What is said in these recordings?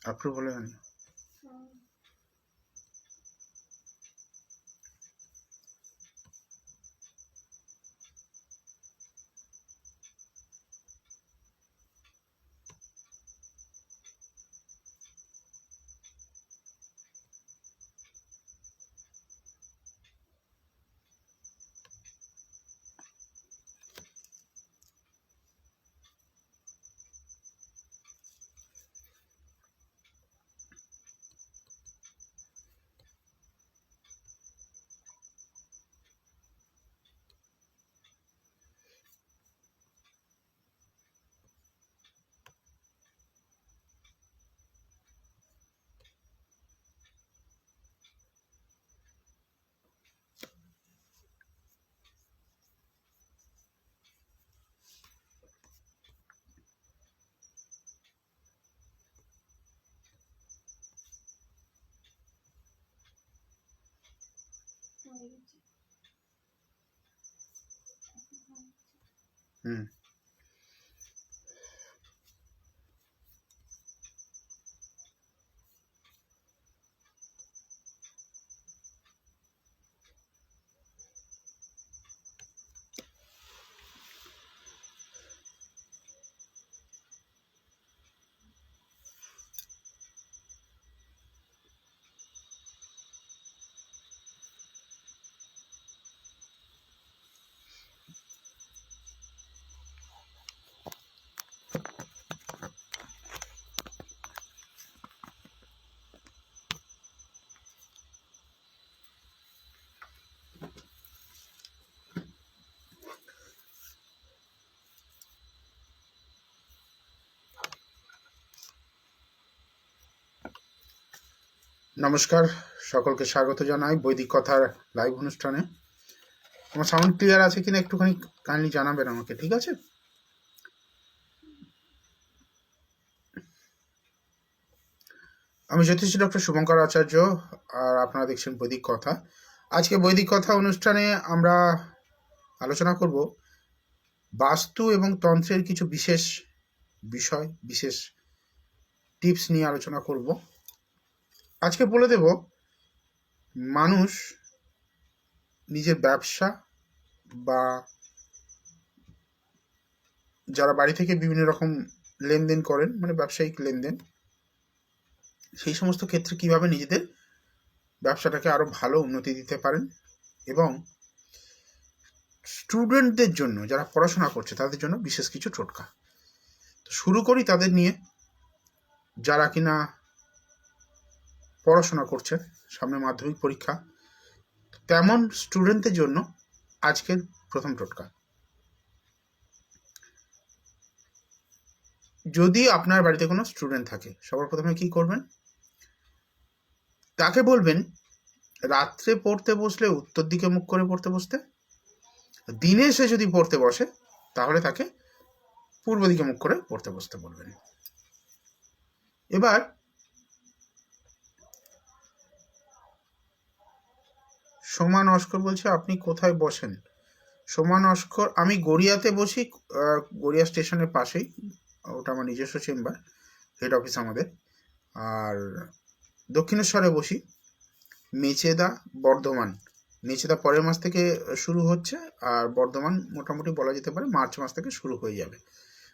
অ্যাপ্রুভালে আনি। হুম। নমস্কার, সকলকে স্বাগত জানাই বৈদিক কথার লাইভ অনুষ্ঠানে। আমার সাউন্ড ক্লিয়ার আছে কিনা একটুখানি কাইন্ডলি জানাবেন আমাকে, ঠিক আছে? আমি জ্যোতিষী ডক্টর শুভঙ্কর আচার্য, আর আপনারা দেখছেন বৈদিক কথা। আজকে বৈদিক কথা অনুষ্ঠানে আমরা আলোচনা করব বাস্তু এবং তন্ত্রের কিছু বিশেষ বিষয়, বিশেষ টিপস নিয়ে আলোচনা করব। আজকে বলে দেব মানুষ নিজের ব্যবসা বা যারা বাড়ি থেকে বিভিন্ন রকম লেনদেন করেন, মানে ব্যবসায়িক লেনদেন, সেই সমস্ত ক্ষেত্রে কিভাবে নিজেদের ব্যবসাটাকে আরো ভালো উন্নতি দিতে পারেন, এবং স্টুডেন্টদের জন্য যারা পড়াশোনা করছে তাদের জন্য বিশেষ কিছু টোটকা। তো শুরু করি তাদের নিয়ে, যারা কিনা পড়াশোনা করছে, সামনে মাধ্যমিক পরীক্ষা, তেমন স্টুডেন্টদের জন্য আজকের প্রথম টোটকা। যদি আপনার বাড়িতে কোনো স্টুডেন্ট থাকে, সবার প্রথমে কি করবেন, তাকে বলবেন রাত্রে পড়তে বসলে উত্তর দিকে মুখ করে পড়তে বসতে, দিনে সে যদি পড়তে বসে তাহলে তাকে পূর্ব দিকে মুখ করে পড়তে বসতে বলবেন। এবার সোমা নস্কর বলছে, আপনি কোথায় বসেন? সোমা নস্কর, আমি গড়িয়াতে বসি, গড়িয়া স্টেশনের পাশেই, ওটা আমার নিজস্ব চেম্বার, হেড অফিস আমাদের। আর দক্ষিণেশ্বরে বসি, মেচেদা, বর্ধমান। মেচেদা পরের মাস থেকে শুরু হচ্ছে, আর বর্ধমান মোটামুটি বলা যেতে পারে মার্চ মাস থেকে শুরু হয়ে যাবে।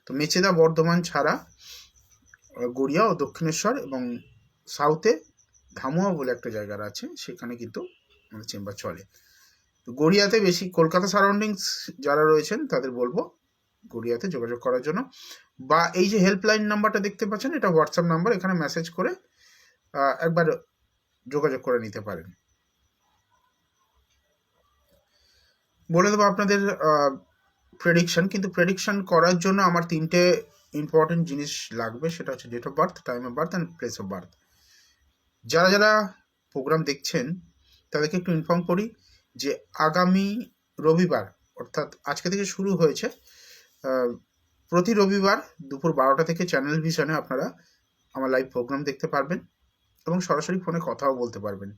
তো মেচেদা, বর্ধমান ছাড়া গড়িয়া ও দক্ষিণেশ্বর এবং সাউথে ধামুয়া বলে একটা জায়গা আছে, সেখানে কিন্তু আমাদের চেম্বার চলে। তো গড়িয়াতে বেশি, কলকাতা সারাউন্ডিংস যারা রয়েছেন তাদের বলবো গড়িয়াতে যোগাযোগ করার জন্য, বা এই যে হেল্পলাইন নাম্বারটা দেখতে পাচ্ছেন, এটা হোয়াটসঅ্যাপ নাম্বার, এখানে মেসেজ করে একবার যোগাযোগ করে নিতে পারেন। বলে দেবো আপনাদের প্রেডিকশন, কিন্তু প্রেডিকশন করার জন্য আমার তিনটে ইম্পর্টেন্ট জিনিস লাগবে, সেটা হচ্ছে date of birth, time of birth and place of birth. যারা যারা প্রোগ্রাম দেখছেন তাদেরকে একটু ইনফর্ম করি যে আগামী রবিবার, অর্থাৎ আজকে থেকে শুরু হয়েছে, প্রতি রবিবার দুপুর 12টা থেকে চ্যানেল ভিশনে আপনারা আমার লাইভ প্রোগ্রাম দেখতে পারবেন এবং সরাসরি ফোনে কথাও বলতে পারবেন।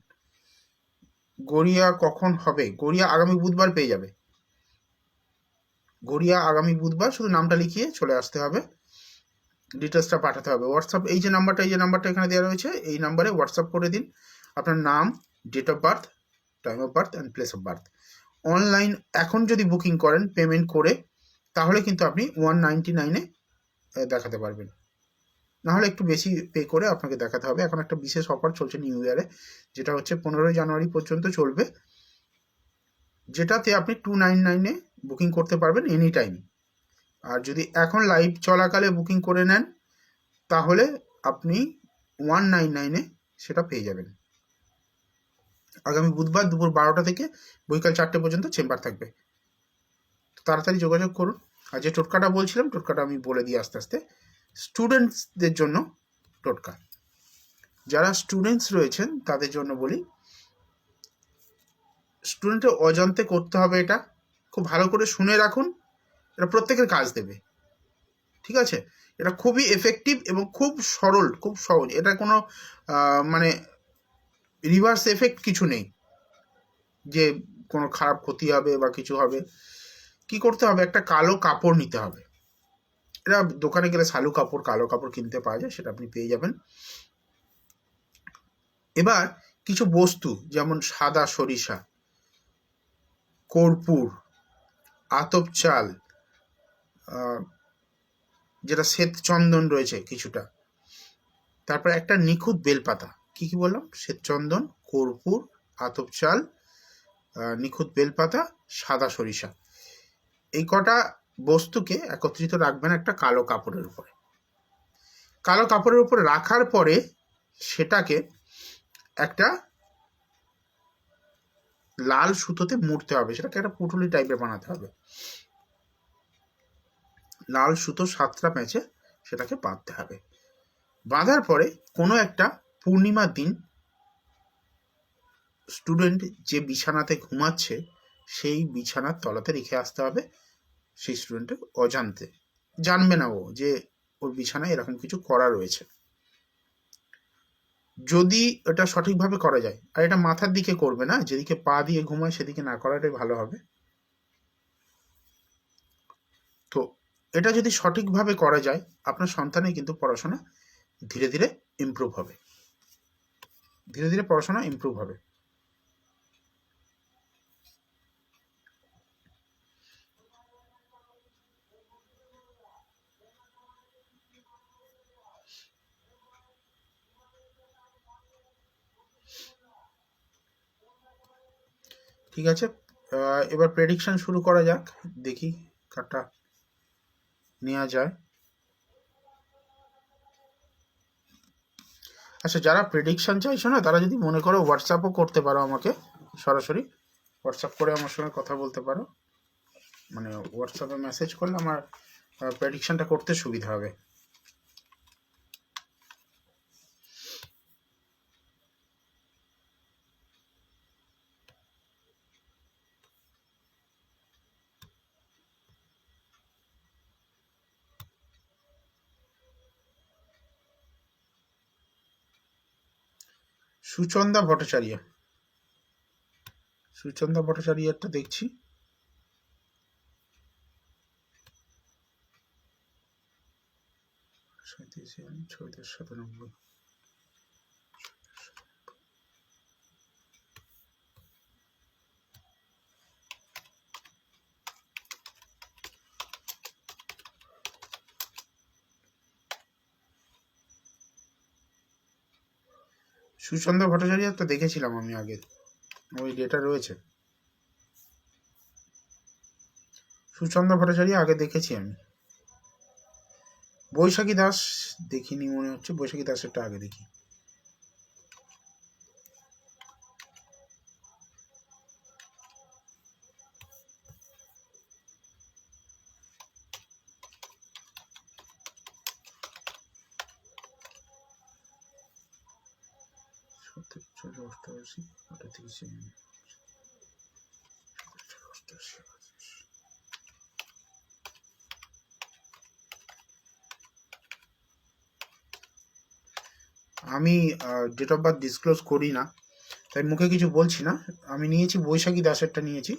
গড়িয়া কখন হবে? গড়িয়া আগামী বুধবার পেয়ে যাবে। গড়িয়া আগামী বুধবার, শুধু নামটা লিখিয়ে চলে আসতে হবে। ডিটেলসটা পাঠাতে হবে। হোয়াটসঅ্যাপ এই যে নাম্বারটা এখানে দেওয়া রয়েছে, এই নাম্বারে হোয়াটসঅ্যাপ করে দিন আপনার নাম, date of birth, time of birth and place of birth. Online এখন যদি বুকিং করেন পেমেন্ট করে, তাহলে কিন্তু আপনি 199-এ দেখাতে পারবেন, নাহলে একটু বেশি পে করে আপনাকে দেখাতে হবে। এখন একটা বিশেষ অফার চলছে নিউ ইয়ারে, যেটা হচ্ছে 15 জানুয়ারি পর্যন্ত চলবে, যেটাতে আপনি 299-এ বুকিং করতে পারবেন এনি টাইম। আর যদি এখন লাইভ চলাকালে বুকিং করে নেন তাহলে আপনি 199-এ সেটা পেয়ে যাবেন। আগামী বুধবার দুপুর 12টা থেকে বৈকাল 4টে পর্যন্ত চেম্বার থাকবে, তাড়াতাড়ি যোগাযোগ করুন। আর যে টোটকাটা বলছিলাম, টোটকাটা আমি বলে দিই আস্তে আস্তে। স্টুডেন্টসদের জন্য টোটকা, যারা স্টুডেন্টস রয়েছেন তাদের জন্য বলি, স্টুডেন্টের অজান্তে করতে হবে, এটা খুব ভালো করে শুনে রাখুন, এটা প্রত্যেকের কাজ দেবে, ঠিক আছে? এটা খুবই এফেক্টিভ এবং খুব সরল, খুব সহজ, এটা কোনো মানে রিভার্স এফেক্ট কিছু নেই যে কোনো খারাপ ক্ষতি হবে বা কিছু হবে। কি করতে হবে, একটা কালো কাপড় নিতে হবে, এটা দোকানে গেলে কালো কাপড় কিনতে পাওয়া যায়, সেটা আপনি পেয়ে যাবেন। এবার কিছু বস্তু যেমন সাদা সরিষা, কর্পূর, আতপ চাল, যেটা শ্বেত চন্দন রয়েছে কিছুটা, তারপর একটা নিখুঁত বেলপাতা। কি বললাম? শ্বেত চন্দন, কর্পূর, আতপ চাল, নিখুঁত বেলপাতা, সাদা সরিষা, এই কটা বস্তুকে একত্রিত রাখবেন একটা কালো কাপড়ের উপরে। কালো কাপড়ের উপর রাখার পরে সেটাকে একটা লাল সুতোতে মুড়তে হবে, সেটাকে একটা পুঁটুলি টাইপের বানাতে হবে। লাল সুতো 7টা প্যাঁচে সেটাকে বাঁধতে হবে। বাঁধার পরে কোনো একটা পূর্ণিমার দিন স্টুডেন্ট যে বিছানাতে ঘুমাচ্ছে সেই বিছানার তলাতে রেখে আসতে হবে। সেই স্টুডেন্টের অজান্তে, জানবে না ও যে ওর বিছানায় এরকম কিছু করা রয়েছে। যদি এটা সঠিকভাবে করা যায়, আর এটা মাথার দিকে করবে না, যেদিকে পা দিয়ে ঘুমায় সেদিকে না করাটাই ভালো হবে। তো এটা যদি সঠিকভাবে করা যায়, আপনার সন্তানের কিন্তু পড়াশোনা ধীরে ধীরে ইমপ্রুভ হবে, ধীরে ধীরে পড়াশোনা ইমপ্রুভ হবে। ঠিক আছে, এবার প্রেডিকশন শুরু করা যাক, দেখি কারটা নেওয়া যায়। আচ্ছা, যারা প্রেডিকশন চাইছো না, তারা যদি মনে করো হোয়াটসঅ্যাপও করতে পারো আমাকে, সরাসরি হোয়াটসঅ্যাপ করে আমার সঙ্গে কথা বলতে পারো, মানে হোয়াটসঅ্যাপে মেসেজ করলে আমার প্রেডিকশনটা করতে সুবিধা হবে। সুচন্দা ভট্টাচার্যটা দেখছি। সুচন্দ্র ভট্টাচার্যটা দেখেছিলাম আমি আগে, ওই ডেটা রয়েছে। সুচন্দ্র ভট্টাচার্য আগে দেখেছি আমি। বৈশাখী দাস দেখিনি মনে হচ্ছে, বৈশাখী দাসেরটা আগে দেখি। আমি ডেট অফ বার্থ ডিসক্লোজ করি না, তাই মুখে কিছু বলছি না। আমি নিয়েছি বৈশাখী দাসেরটা নিয়েছি।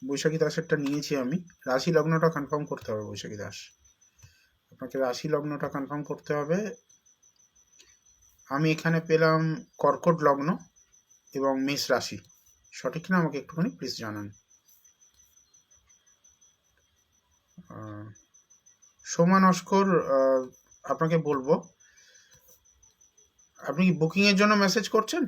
বৈশাখী দাসেরটা নিয়েছি আমি। রাশি লগ্নটা কনফার্ম করতে হবে বৈশাখী দাস, আপনাকে রাশি লগ্নটা কনফার্ম করতে হবে। আমি এখানে পেলাম কর্কট লগ্ন এবং মেষ রাশি, সঠিক না আমাকে একটুখানি প্লিজ জানান। সোমা নস্কর, আপনাকে বলবো, আপনি কি বুকিংয়ের জন্য মেসেজ করছেন?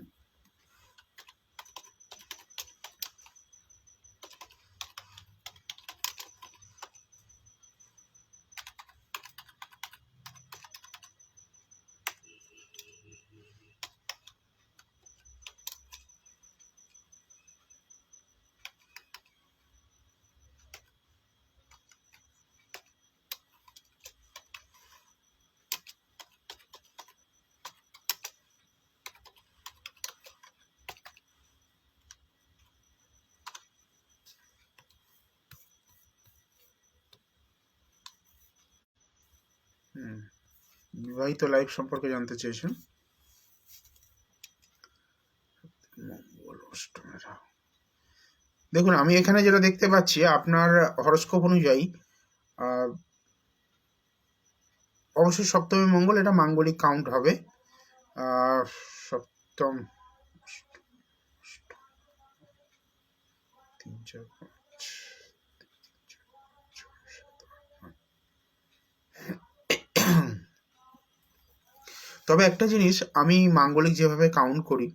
বিবাহিত লাইফ সম্পর্কে জানতে চেয়েছেন। মঙ্গল অষ্টমে রাহু। দেখুন, আমি এখানে যেটা দেখতে পাচ্ছি আপনার হরস্কোপ অনুযায়ী অবশ্যই সপ্তমে মঙ্গল, এটা মাঙ্গলিক কাউন্ট হবে। সপ্তম, তিন চার পাঁচ, তবে একটা জিনিস, আমি মাঙ্গলিক যেভাবে কাউন্ট করি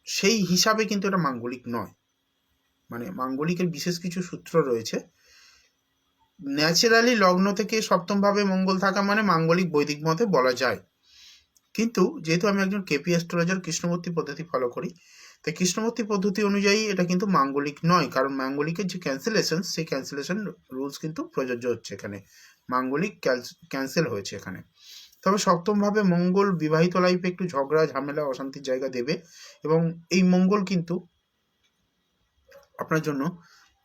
সেই হিসাবে কিন্তু এটা মাঙ্গলিক নয়। মানে মাঙ্গলিকের বিশেষ কিছু সূত্র রয়েছে। ন্যাচারালি লগ্ন থেকে সপ্তমভাবে মঙ্গল থাকা মানে মাঙ্গলিক বৈদিক মতে বলা যায়। কিন্তু যেহেতু আমি একজন কেপি অ্যাস্ট্রোলজার, কৃষ্ণমূর্তি পদ্ধতি ফলো করি, তাই কৃষ্ণমূর্তি পদ্ধতি অনুযায়ী এটা কিন্তু মাঙ্গলিক নয়, কারণ মাঙ্গলিকের যে ক্যান্সেলেশন, সেই ক্যান্সেলেশন রুলস কিন্তু প্রযোজ্য হচ্ছে এখানে, মাঙ্গলিক ক্যান্সেল হয়েছে এখানে। তবে সপ্তমভাবে মঙ্গল বিবাহিত লাইফে একটু ঝগড়া ঝামেলা অশান্তির জায়গা দেবে, এবং এই মঙ্গল কিন্তু আপনার জন্য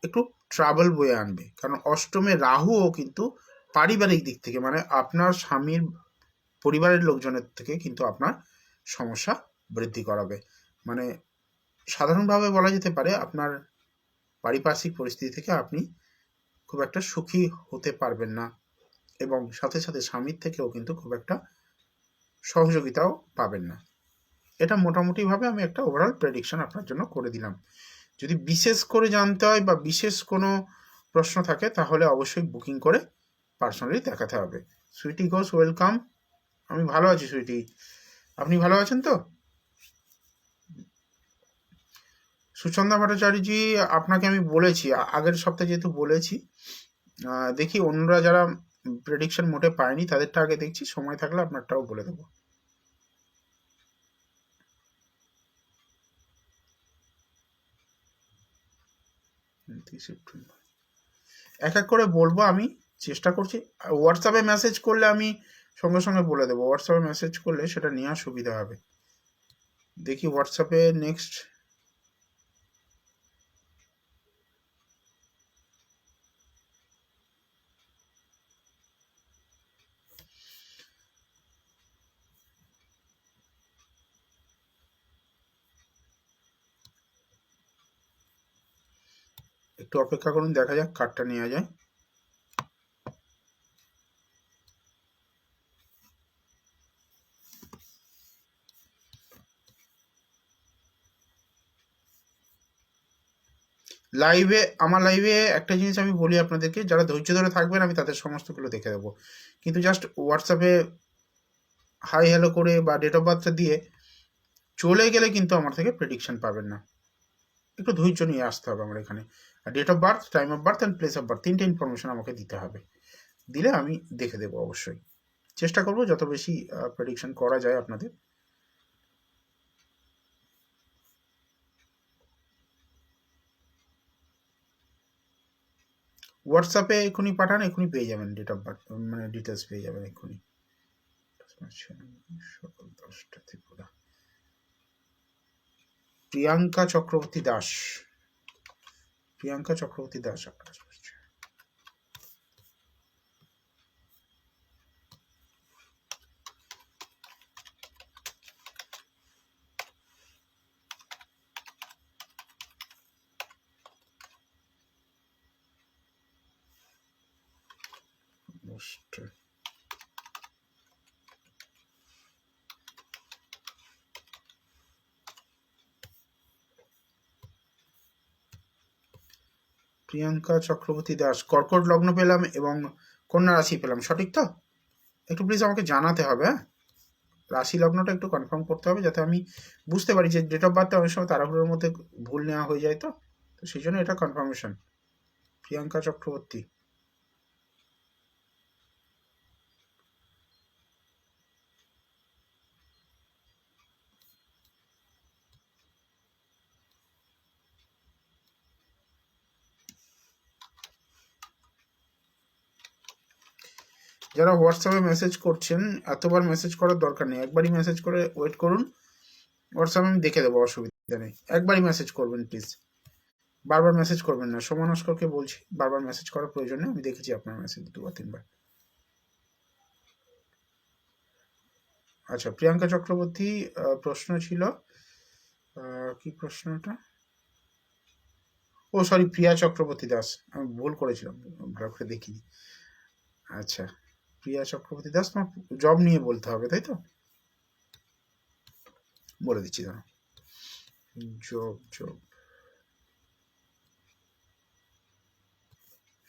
একটু ট্রাবল বয়ে আনবে, কারণ অষ্টমে রাহুও কিন্তু পারিবারিক দিক থেকে, মানে আপনার স্বামীর পরিবারের লোকজনের থেকে কিন্তু আপনার সমস্যা বৃদ্ধি করাবে। মানে সাধারণভাবে বলা যেতে পারে আপনার পারিপার্শ্বিক পরিস্থিতি থেকে আপনি খুব একটা সুখী হতে পারবেন না, এবং সাথে সাথে স্বামীর থেকেও কিন্তু খুব একটা সহযোগিতাও পাবেন না। এটা মোটামুটিভাবে আমি একটা ওভারঅল প্রেডিকশন আপনার জন্য করে দিলাম। যদি বিশেষ করে জানতে হয় বা বিশেষ কোনো প্রশ্ন থাকে তাহলে অবশ্যই বুকিং করে পার্সোনালি দেখাতে হবে। সুইটি ঘোষ, ওয়েলকাম। আমি ভালো আছি সুইটি, আপনি ভালো আছেন তো? সুচন্দা ভট্টাচার্যজি, আপনাকে আমি বলেছি আগের সপ্তাহে, যেহেতু বলেছি, দেখি অন্যরা যারা প্রেডিকশন মোটে পায়নি তাদেরটা আগে দেখছি, সময় থাকলে আপনারটাও বলে দেবো। সেপ্টেম্বর এক এক করে বলবো, আমি চেষ্টা করছি। হোয়াটসঅ্যাপে মেসেজ করলে আমি সঙ্গে সঙ্গে বলে দেবো, হোয়াটসঅ্যাপে মেসেজ করলে সেটা নেওয়ার সুবিধা হবে। দেখি হোয়াটসঅ্যাপে নেক্সট, একটু অপেক্ষা করুন, দেখা যাক কার্ডটা নেওয়া যায়। লাইভে, আমার লাইভে একটা জিনিস আমি বলি আপনাদেরকে, যারা ধৈর্য ধরে থাকবেন আমি তাদের সমস্তগুলো দেখে দেবো, কিন্তু জাস্ট হোয়াটসঅ্যাপে হাই হ্যালো করে বা ডেট অফ বার্থটা দিয়ে চলে গেলে কিন্তু আমার থেকে প্রেডিকশন পাবেন না। একটু ধৈর্য নিয়ে আসতে হবে আমার এখানে। আর date of birth, time of birth and place of birth, তিনটে ইনফরমেশন আমাকে দিতে হবে, দিলে আমি দেখে দেবো। অবশ্যই চেষ্টা করবো যত বেশি প্রেডিকশন করা যায় আপনাদের। হোয়াটসঅ্যাপে এক্ষুনি পাঠান, এক্ষুনি পেয়ে যাবেন ডেট অফ বার্থ, মানে ডিটেলস পেয়ে যাবেন এক্ষুনি। সকাল 10টা ত্রিপুরা। প্রিয়াঙ্কা চক্রবর্তী দাস, প্রিয়াঙ্কা চক্রবর্তী দাস আপনার প্রিয়াঙ্কা চক্রবর্তী দাস, কর্কট লগ্ন পেলাম এবং কন্যা রাশি পেলাম, সঠিক তো? একটু প্লিজ আমাকে জানাতে হবে, হ্যাঁ রাশি লগ্নটা একটু কনফার্ম করতে হবে, যাতে আমি বুঝতে পারি যে ডেট অফ বার্থটা অনেক সময় তারাগুলোর মধ্যে ভুল নেওয়া হয়ে যায়, তো সেই জন্য এটা কনফার্মেশন। প্রিয়াঙ্কা চক্রবর্তী, যারা হোয়াটসঅ্যাপে মেসেজ করছেন, এতবার মেসেজ করার দরকার নেই, একবারই মেসেজ করে ওয়েট করুন, হোয়াটসঅ্যাপে আমি দেখে দেবো, অসুবিধা নেই, একবারই মেসেজ করবেন প্লিজ, বারবার মেসেজ করবেন না। সোমা নস্করকে বলছি, বারবার মেসেজ করার প্রয়োজন নেই, আমি দেখেছি আপনার মেসেজ 2 বা 3 বার। আচ্ছা, প্রিয়াঙ্কা চক্রবর্তী, প্রশ্ন ছিল কি প্রশ্নটা? ও সরি, প্রিয়া চক্রবর্তী দাস, আমি ভুল করেছিলাম, ভালো করে দেখিনি। আচ্ছা, প্রিয়া চক্রবর্তী দাস, তোমার জব নিয়ে বলতে হবে, তাই তো? বলে দিচ্ছি, দাঁড়া। জব জব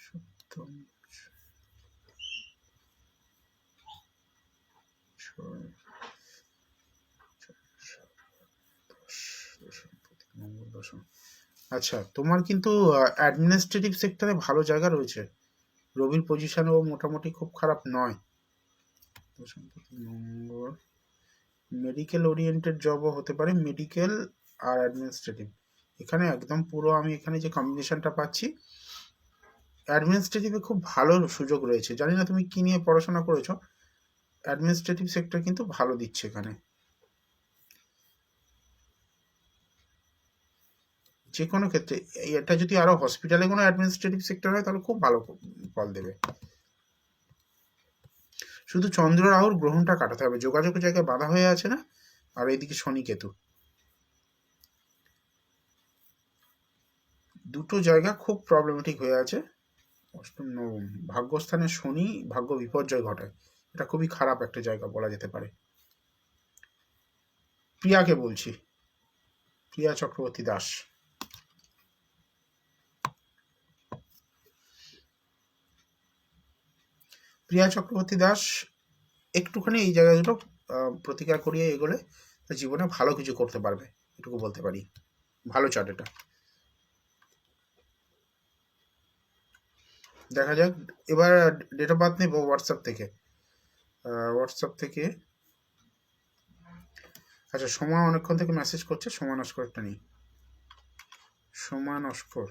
সপ্তম, 6, 10, আচ্ছা, তোমার কিন্তু অ্যাডমিনিস্ট্রেটিভ সেক্টরে ভালো জায়গা রয়েছে, রবির পজিশনও মোটামুটি খুব খারাপ নয়। মেডিকেল ওরিয়েন্টেড জবও হতে পারে, মেডিকেল আর অ্যাডমিনিস্ট্রেটিভ, এখানে একদম পুরো আমি এখানে যে কম্বিনেশনটা পাচ্ছি, অ্যাডমিনিস্ট্রেটিভে খুব ভালো সুযোগ রয়েছে। জানি না তুমি কি নিয়ে পড়াশোনা করেছো, অ্যাডমিনিস্ট্রেটিভ সেক্টর কিন্তু ভালো দিচ্ছে এখানে, যে কোনো ক্ষেত্রে। এটা যদি আরো হসপিটালে কোনো অ্যাডমিনিস্ট্রেটিভ সেক্টর হয় তাহলে খুব ভালো ফল দেবে। শুধু চন্দ্র রাহুর গ্রহণটা কাটাতে হবে, যোগাযোগের জায়গায় বাধা হয়ে আছে না, আর এইদিকে শনি কেতু, দুটো জায়গা খুব প্রবলেমেটিক হয়ে আছে। অষ্টম নবম ভাগ্যস্থানে শনি ভাগ্য বিপর্যয় ঘটায়, এটা খুবই খারাপ একটা জায়গা বলা যেতে পারে। প্রিয়াকে বলছি, প্রিয়া চক্রবর্তী দাস, প্রিয়া চক্রবর্তী দাস, একটুখানি এই জায়গা দুটো প্রতিকার করিয়ে এগোলে জীবনে ভালো কিছু করতে পারবে, এটুকু বলতে পারি। ভালো চার্ট এটা, দেখা যাক। এবার ডেট অফ বার্থ নেব হোয়াটসঅ্যাপ থেকে। আচ্ছা, সোমা অনেকক্ষণ থেকে মেসেজ করছে, সোমা নস্করটা নেই, সোমা নস্কর,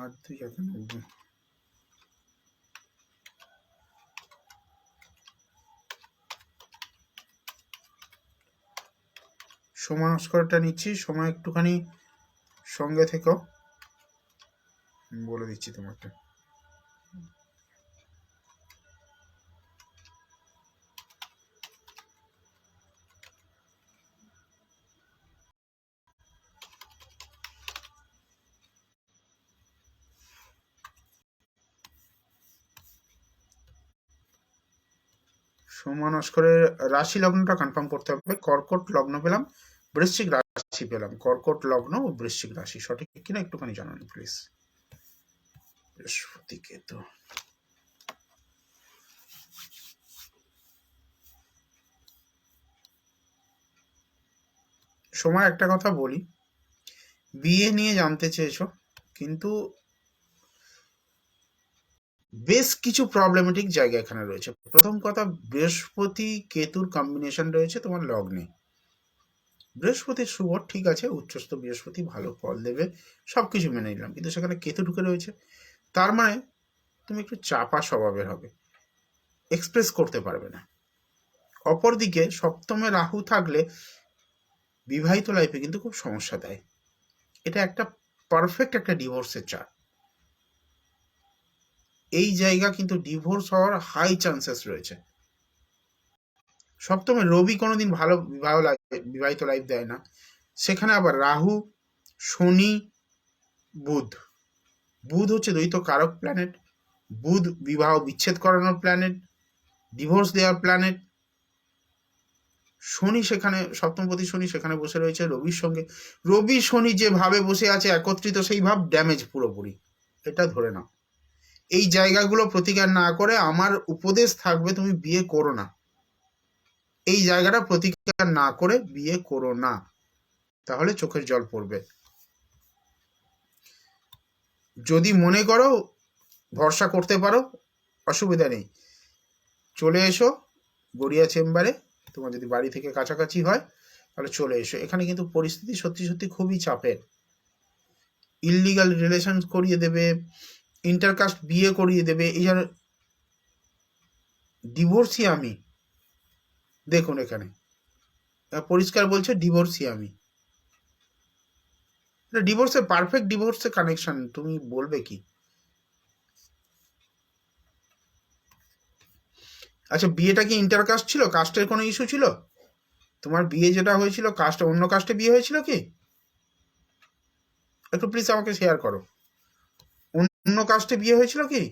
আর 2 সোমা নস্করটা নিচ্ছি, সময় একটুখানি সঙ্গে থেকো, বলে দিচ্ছি তোমাকে। সোমা নস্করের রাশি লগ্নটা কনফার্ম করতে হবে, কর্কট লগ্ন পেলাম, বৃশ্চিক রাশি পেলাম, কর্কট লগ্ন ও বৃশ্চিক রাশি, সঠিক কিনা একটুখানি জানান প্লিজ। বৃহস্পতি কেতু, সময় একটা কথা বলি, বিয়ে নিয়ে জানতে চেয়েছো, কিন্তু বেশ কিছু প্রবলেমেটিক জায়গা এখানে রয়েছে। প্রথম কথা, বৃহস্পতি কেতুর কম্বিনেশন রয়েছে তোমার লগ্নে, বৃহস্পতির শুভ, ঠিক আছে, উচ্চস্থ বৃহস্পতি ভালো ফল দেবে, সবকিছু মেনে নিলাম, কিন্তু সেখানে কেতু ঢুকে রয়েছে, তার মানে তুমি একটু চাপা স্বভাবের হবে, এক্সপ্রেস করতে পারবে না। অপরদিকে সপ্তমে রাহু থাকলে বিবাহিত লাইফে কিন্তু খুব সমস্যা দেয়, এটা একটা পারফেক্ট একটা ডিভোর্সের চার্ট, এই জায়গা কিন্তু ডিভোর্স হওয়ার হাই চান্সেস রয়েছে। সপ্তমে রবি কোনোদিন ভালো বিবাহিত লাইফ দেয় না, সেখানে আবার রাহু, শনি, বুধ। বুধ হচ্ছে দ্বৈত কারক প্ল্যানেট, বুধ বিবাহ বিচ্ছেদ করানোর প্ল্যানেট, ডিভোর্স দেওয়ার প্ল্যানেট। শনি সেখানে, সপ্তমপতি শনি সেখানে বসে রয়েছে রবির সঙ্গে। রবি শনি যেভাবে বসে আছে একত্রিত, সেই ভাব ড্যামেজ পুরোপুরি, এটা ধরে নাও। এই জায়গাগুলো প্রতিকার না করে আমার উপদেশ থাকবে তুমি বিয়ে করো না। এই জায়গাটা প্রতিকার না করে বিয়ে করো না, তাহলে চোখের জল পড়বে। যদি মনে করো ভরসা করতে পারো, অসুবিধা নেই, চলে এসো গড়িয়া চেম্বারে। তোমার যদি বাড়ি থেকে কাছাকাছি হয় তাহলে চলে এসো। এখানে কিন্তু পরিস্থিতি সত্যি সত্যি খুবই চাপের। ইললিগাল রিলেশন করিয়ে দেবে, ইন্টারকাস্ট বিয়ে করিয়ে দেবে, এই জন্য ডিভোর্সই আমি। দেখুন এখানে পরিষ্কার বলছে ডিভোর্সই আমি। ডিভোর্সে পারফেক্ট ডিভোর্সে কানেকশন, তুমি বলবে কি? আচ্ছা, বিয়েটা কি ইন্টারকাস্ট ছিল? কাস্টের কোনো ইস্যু ছিল? তোমার বিয়ে যেটা হয়েছিল কাস্ট, অন্য কাস্টে বিয়ে হয়েছিল কি? একটু প্লিজ আমাকে শেয়ার করো, অন্য কাস্টে বিয়ে হয়েছিল কি?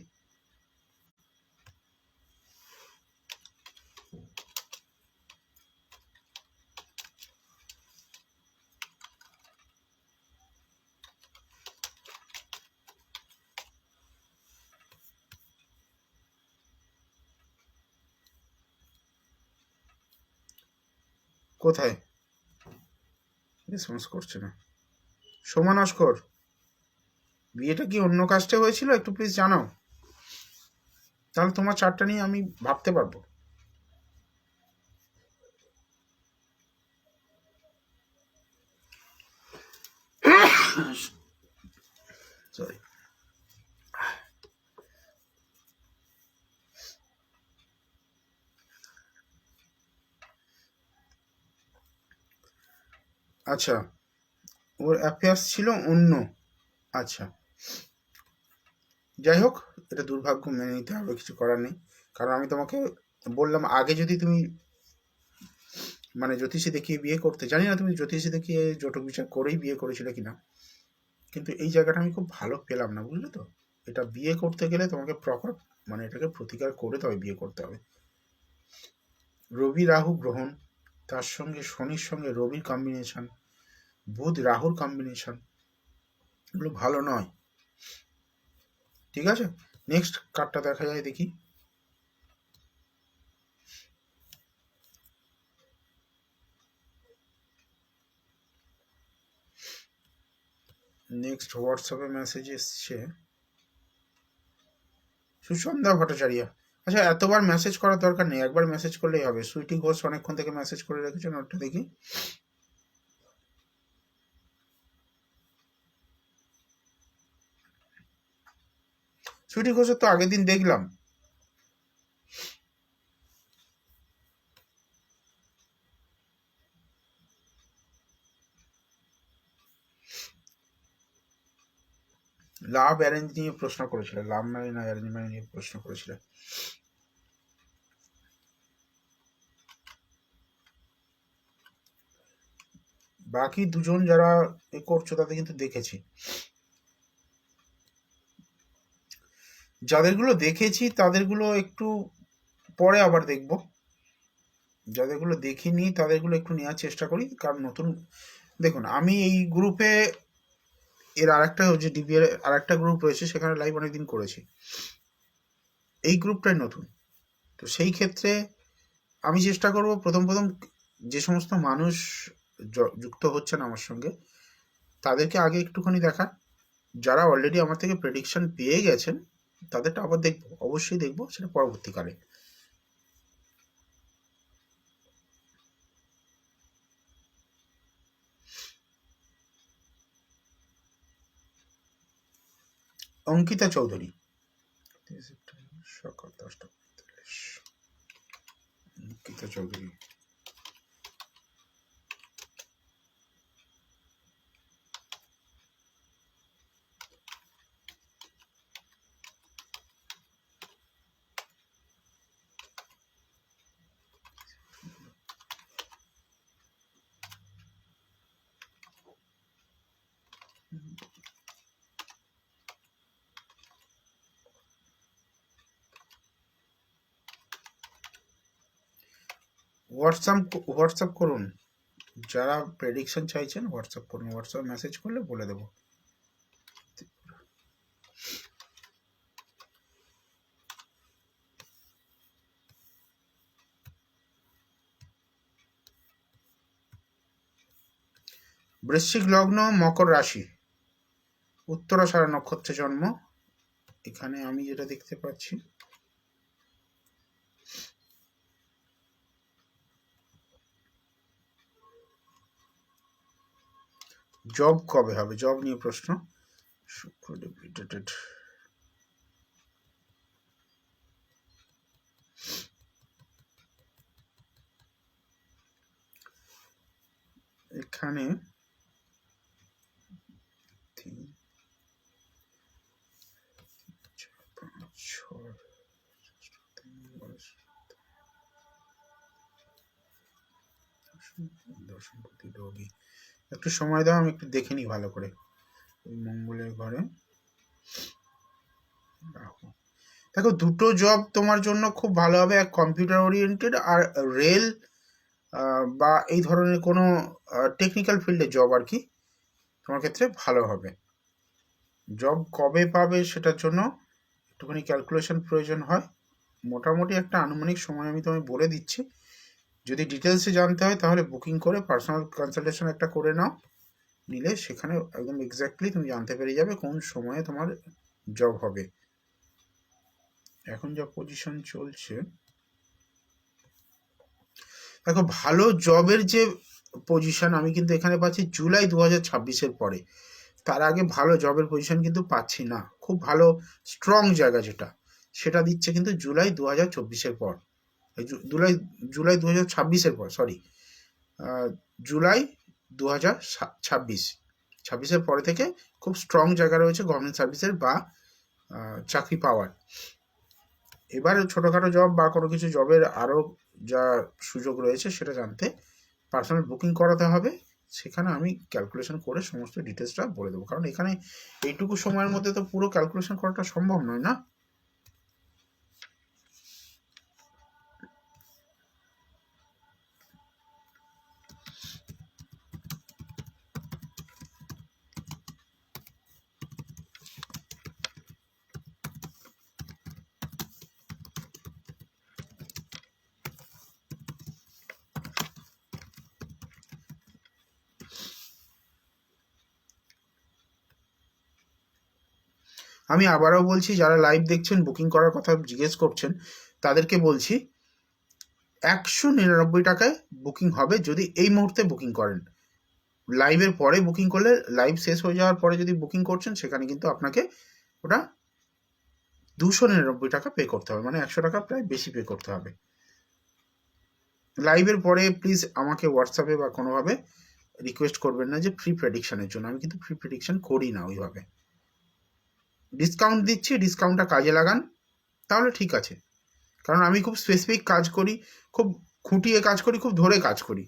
কোথায়? রেসপন্স করছে না। সোমা নস্কর, বিয়েটা কি অন্য কাস্টে হয়েছিল? একটু প্লিজ জানাও, তাহলে তোমার চারটা নিয়ে আমি ভাবতে পারবো। সরি। আচ্ছা, ওর অ্যাফেয়ার্স ছিল অন্য। আচ্ছা, যাই হোক, এটা দুর্ভাগ্য, মেনে নিতে হবে, কিছু করার নেই। কারণ আমি তোমাকে বললাম, আগে যদি তুমি মানে জ্যোতিষী দেখিয়ে বিয়ে করতে, জানি না তুমি জ্যোতিষী দেখিয়ে জটক বিচার করেই বিয়ে করেছিলে কিনা, কিন্তু এই জায়গাটা আমি খুব ভালো পেলাম না, বুঝলে তো। এটা বিয়ে করতে গেলে তোমাকে প্রপার মানে এটাকে প্রতিকার করে তবে বিয়ে করতে হবে। রবি রাহু গ্রহণ, তার সঙ্গে শনির সঙ্গে রবির কম্বিনেশন, বুধ রাহুর কম্বিনেশন, এগুলো ভালো নয়। ঠিক আছে, নেক্সট কার্ডটা দেখা যায় দেখি। নেক্সট হোয়াটসঅ্যাপে মেসেজ এসছে সুসন্ধ্যা ভট্টাচার্য। আচ্ছা, এতবার মেসেজ করার দরকার নেই, একবার মেসেজ করলেই হবে। সুইটি ঘোষ অনেকক্ষণ থেকে মেসেজ করে রেখেছেন, ওটা দেখি। সুইটি ঘোষের তো আগের দিন দেখলাম। লাভ অ্যারেঞ্জ নিয়ে প্রশ্ন করেছিল, লাভ ম্যারেজ না অ্যারেঞ্জ ম্যারেজ নিয়ে প্রশ্ন করেছিল। বাকি দুজন যারা এ করছো তাদের কিন্তু দেখেছি, যাদেরগুলো দেখেছি তাদেরগুলো একটু পরে আবার দেখব, যাদেরগুলো দেখিনি তাদেরগুলো একটু নেওয়ার চেষ্টা করি। কারণ নতুন, দেখুন আমি এই গ্রুপে, এর আরেকটা যে ডিবিএর আরেকটা গ্রুপ রয়েছে সেখানে লাইভ অনেকদিন করেছি, এই গ্রুপটাই নতুন। তো সেই ক্ষেত্রে আমি চেষ্টা করব প্রথম প্রথম যে সমস্ত মানুষ যুক্ত হচ্ছেন আমার সঙ্গে তাদেরকে আগে একটুখানি দেখা, যারা অলরেডি আমার থেকে প্রেডিকশন পেয়ে গেছেন তাদেরটা আবার দেখবো, অবশ্যই দেখবো, সেটা পরবর্তীকালে। অঙ্কিতা চৌধুরী, সকাল 10টা 45। অঙ্কিতা চৌধুরী, হোয়াটসঅ্যাপ করুন, যারা প্রেডিকশন চাইছেন হোয়াটসঅ্যাপ করুন, হোয়াটসঅ্যাপ মেসেজ করলে বলে দেবো। বৃশ্চিক লগ্ন, মকর রাশি, উত্তরাষাঢ়া নক্ষত্রে জন্ম। এখানে আমি যেটা দেখতে পাচ্ছি, জব কবে হবে, জব নিয়ে প্রশ্ন। শুক্র ডিপ্রিটেটেড, এখানে একটু সময় দাও, আমি একটু দেখে নিই ভালো করে। মঙ্গলের ঘরে দেখো, দুটো জব তোমার জন্য খুব ভালো হবে, এক কম্পিউটার ওরিয়েন্টেড আর রেল বা এই ধরনের কোনো টেকনিক্যাল ফিল্ডে জব আর কি, তোমার ক্ষেত্রে ভালো হবে। জব কবে পাবে সেটার জন্য একটুখানি ক্যালকুলেশন প্রয়োজন হয়। মোটামুটি একটা আনুমানিক সময় আমি তোমায় বলে দিচ্ছি। যদি ডিটেলসে জানতে হয় তাহলে বুকিং করে পার্সোনাল কনসালটেশন একটা করে নাও, নিলে সেখানে একদম এক্স্যাক্টলি তুমি জানতে পেরে যাবে কোন সময়ে তোমার জব হবে। এখন যা পজিশন চলছে, দেখো ভালো জবের যে পজিশন আমি কিন্তু এখানে পাচ্ছি জুলাই 2026-এর পরে। তার আগে ভালো জবের পজিশন কিন্তু পাচ্ছি না। খুব ভালো স্ট্রং জায়গা যেটা, সেটা দিচ্ছে কিন্তু জুলাই 2024-এর পর, জুলাই 2026-এর পর, সরি, জুলাই 2026-এর পরে থেকে খুব স্ট্রং জায়গা রয়েছে গভর্নমেন্ট সার্ভিসের বা চাকরি পাওয়ার। এবার ছোটোখাটো জব বা কোনো কিছু জবের আরও যা সুযোগ রয়েছে সেটা জানতে পার্সোনাল বুকিং করাতে হবে। সেখানে আমি ক্যালকুলেশন করে সমস্ত ডিটেলসটা বলে দেবো, কারণ এখানে এইটুকু সময়ের মধ্যে তো পুরো ক্যালকুলেশন করাটা সম্ভব নয় না। আমি আবারও বলছি, যারা লাইভ দেখছেন বুকিং করার কথা জিজ্ঞেস করছেন তাদেরকে বলছি 199 টাকায় বুকিং হবে যদি এই মুহূর্তে বুকিং করেন। লাইভের পরে বুকিং করলে, লাইভ শেষ হয়ে যাওয়ার পরে যদি বুকিং করছেন সেখানে কিন্তু আপনাকে ওটা 299 টাকা পে করতে হবে, মানে 100 টাকা প্রায় বেশি পে করতে হবে। লাইভের পরে প্লিজ আমাকে হোয়াটসঅ্যাপে বা কোনোভাবে রিকোয়েস্ট করবেন না যে ফ্রি প্রেডিকশনের জন্য। আমি কিন্তু ফ্রি প্রেডিকশন করি না ওইভাবে। ডিসকাউন্ট দিচ্ছি, ডিসকাউন্টটা কাজে লাগান, তাহলে ঠিক আছে। কারণ আমি খুব স্পেসিফিক কাজ করি, খুব খুঁটিয়ে কাজ করি, খুব ধরে কাজ করি।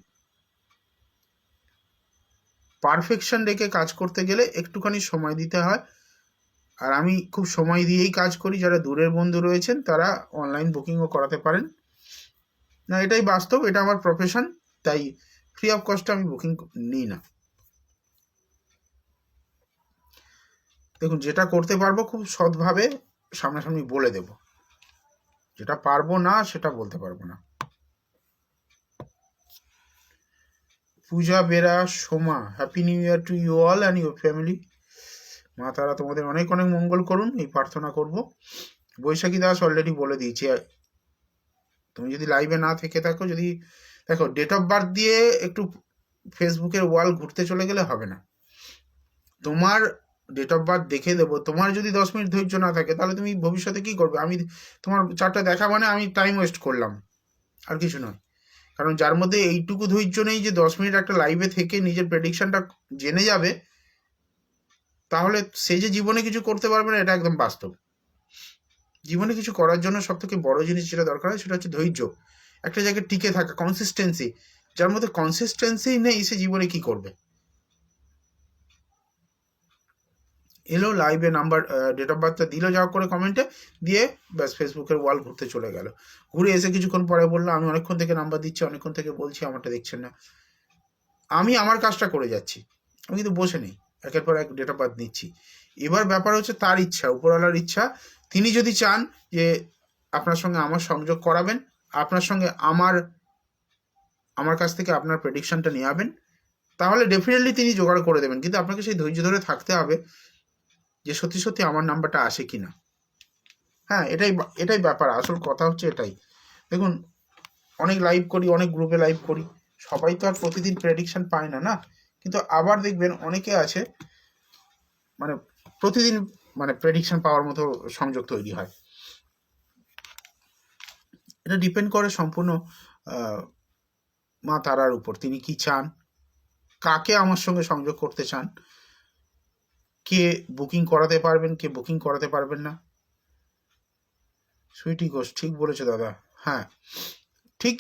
পারফেকশন রেখে কাজ করতে গেলে একটুখানি সময় দিতে হয়, আর আমি খুব সময় দিয়েই কাজ করি। যারা দূরের বন্ধু রয়েছেন তারা অনলাইন বুকিংও করাতে পারেন। না, এটাই বাস্তব, এটা আমার প্রফেশন, তাই ফ্রি অফ কস্টে আমি বুকিং নিই না। দেখুন, যেটা করতে পারবো খুব সৎভাবে সামনাসামনি বলে দেব, যেটা পারবো না সেটা বলতে পারবো না। Puja Bera, Soma, happy new year to you all and your family. মা তারা তোমাদের অনেক অনেক মঙ্গল করুন, এই প্রার্থনা করব। বৈশাখী দাস অলরেডি বলে দিয়েছি, তুমি যদি লাইভে না থেকে থাকো, যদি দেখো ডেট অফ বার্থ দিয়ে একটু ফেসবুকের ওয়াল ঘুরতে চলে গেলে হবে না। তোমার ডেট অফ বার্থ দেখে দেবো, তোমার যদি 10 মিনিট ধৈর্য না থাকে তাহলে তুমি ভবিষ্যতে কি করবে? আমি তোমার চারটা দেখা মানে আমি টাইম ওয়েস্ট করলাম, আর কিছু নয়। কারণ যার মধ্যে এইটুকু ধৈর্য নেই যে 10 মিনিট একটা লাইভে থেকে নিজের প্রেডিকশনটা জেনে যাবে, তাহলে সে যে জীবনে কিছু করতে পারবে না, এটা একদম বাস্তব। জীবনে কিছু করার জন্য সব থেকে বড় জিনিস যেটা দরকার হয় সেটা হচ্ছে ধৈর্য, একটা জায়গায় টিকে থাকা, কনসিস্টেন্সি। যার মধ্যে কনসিস্টেন্সি নেই সে জীবনে কি করবে? এলো লাইভে নাম্বার ডেট অফ বার্থটা দিল যা করে কমেন্টে, দিয়ে ব্যাস ফেসবুকের ওয়াল ঘুরতে চলে গেল। ঘুরে এসে কিছুক্ষণ পরে বললো আমি অনেকক্ষণ থেকে নাম্বার দিচ্ছি, অনেকক্ষণ থেকে বলছি, আমারটা দেখছেন না। আমি আমার কাজটা করে যাচ্ছি, আমি কিন্তু বসে নেই, একের পর এক ডেট অফ বার্থ নিচ্ছি। এবার ব্যাপার হচ্ছে তার ইচ্ছা, উপরওয়ালার ইচ্ছা। তিনি যদি চান যে আপনার সঙ্গে আমার সংযোগ করাবেন, আপনার সঙ্গে আমার কাছ থেকে আপনার প্রেডিকশনটা নেওয়াবেন, তাহলে ডেফিনেটলি তিনি জোগাড় করে দেবেন। কিন্তু আপনাকে সেই ধৈর্য ধরে থাকতে হবে যে সত্যি সত্যি আমার নাম্বারটা আসে কি না। হ্যাঁ, এটাই ব্যাপার, আসল কথা হচ্ছে এটাই। দেখুন, অনেক লাইভ করি, অনেক গ্রুপে লাইভ করি, সবাই তো আর প্রতিদিন প্রেডিকশন পায় না, না। কিন্তু আবার দেখবেন অনেকে আছে মানে প্রতিদিন মানে প্রেডিকশন পাওয়ার মতো সংযোগ তৈরি হয়। এটা ডিপেন্ড করে সম্পূর্ণ মা তারার উপর, তিনি কি চান, কাকে আমার সঙ্গে সংযোগ করতে চান, কে বুকিং করাতে পারবেন, কে বুকিং করাতে পারবেন না। সুইটি ঘোষ, ঠিক বলেছো দাদা। হ্যাঁ, ঠিক,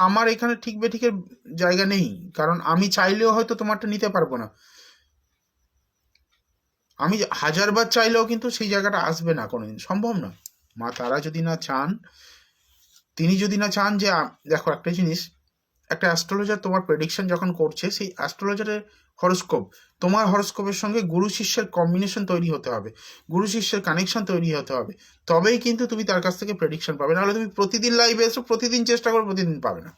আমার এখানে ঠিক বেঠিকের জায়গা নেই, কারণ আমি চাইলেও হয়তো তোমারটা নিতে পারবো না। আমি 1000বার চাইলেও কিন্তু সেই জায়গাটা আসবে না, কোনোদিন সম্ভব না। মা তারা যদি না চান, তিনি যদি না চান যে দেখো একটা জিনিস, একটা অ্যাস্ট্রোলজার তোমার প্রেডিকশন যখন করছে, সেই অ্যাস্ট্রোলজারের হরোস্কোপ, তোমার হরোস্কোপের সঙ্গে গুরু শিষ্যের কম্বিনেশন তৈরি হতে হবে, গুরু শিষ্যের কানেকশন তৈরি হতে হবে, তবেই কিন্তু তুমি তার কাছ থেকে প্রেডিকশন পাবে। নাহলে তুমি প্রতিদিন লাইভে এসো, প্রতিদিন চেষ্টা করো, প্রতিদিন পাবে না।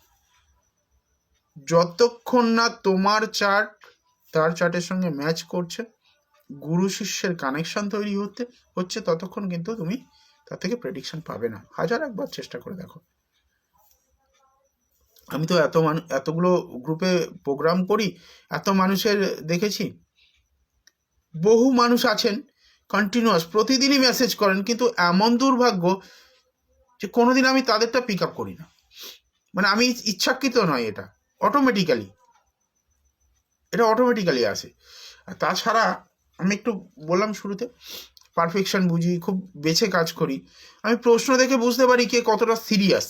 যতক্ষণ না তোমার চার্ট তার চার্টের সঙ্গে ম্যাচ করছে, গুরু শিষ্যের কানেকশন তৈরি হচ্ছে, ততক্ষণ কিন্তু তুমি তার থেকে প্রেডিকশন পাবে না। 1001বার চেষ্টা করে দেখো। আমি তো এতগুলো গ্রুপে প্রোগ্রাম করি, এত মানুষের দেখেছি, বহু মানুষ আছেন কন্টিনিউয়াস প্রতিদিনই মেসেজ করেন, কিন্তু এমন দুর্ভাগ্য যে কোনোদিন আমি তাদেরটা পিক আপ করি না। মানে আমি ইচ্ছাকৃত নয়, এটা অটোমেটিক্যালি আসে। আর তাছাড়া আমি একটু বললাম শুরুতে, পারফেকশন বুঝি, খুব বেছে কাজ করি। আমি প্রশ্ন দেখে বুঝতে পারি কে কতটা সিরিয়াস,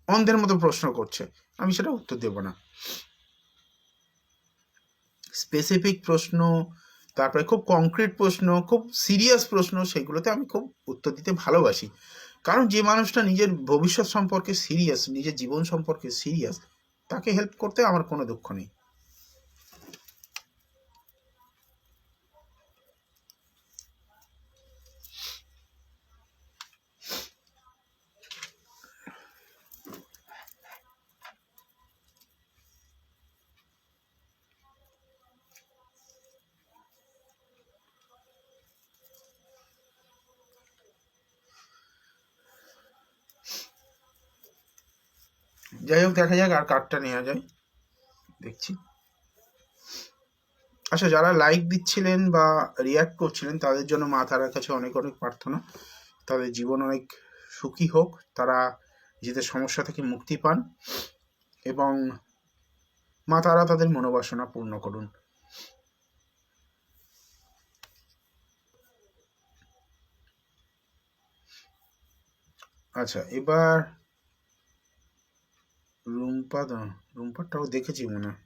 অন্ধের মতো প্রশ্ন করছে, আমি সেটা উত্তর দেব না। স্পেসিফিক প্রশ্ন, তারপরে খুব কংক্রিট প্রশ্ন, খুব সিরিয়াস প্রশ্ন, সেগুলোতে আমি খুব উত্তর দিতে ভালোবাসি। কারণ যে মানুষটা নিজের ভবিষ্যৎ সম্পর্কে সিরিয়াস, নিজের জীবন সম্পর্কে সিরিয়াস, তাকে হেল্প করতে আমার কোনো দুঃখ নেই। যাই হোক, দেখা যাক আর কার্ডটা নেওয়া যায়, দেখছি। আচ্ছা, যারা লাইক দিচ্ছিলেন বা রিয়াক্ট করছিলেন, তাদের জন্য মা তারার কাছে অনেক অনেক প্রার্থনা, তাদের জীবন অনেক সুখী হোক, তারা নিজেদের সমস্যা থেকে মুক্তি পান, এবং মা তারা তাদের মনোবাসনা পূর্ণ করুন। আচ্ছা, এবার রুম্পাটাও দেখেছি মনে হয়।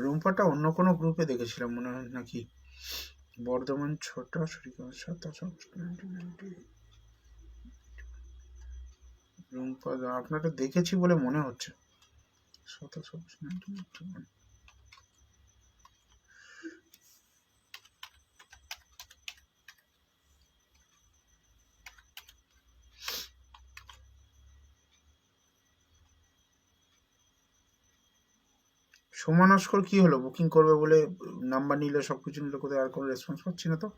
রুম্পাটা অন্য কোনো গ্রুপে দেখেছিলাম মনে হয়, নাকি বর্ধমান ছোটা রুম্পা আপনারা দেখেছি বলে মনে হচ্ছে। সোমা নস্কর কি হলো? বুকিং করবে বলে নাম্বার নিলে, সবকিছু নিলে, কোথায় আর কোনো রেসপন্স পাচ্ছি না তো।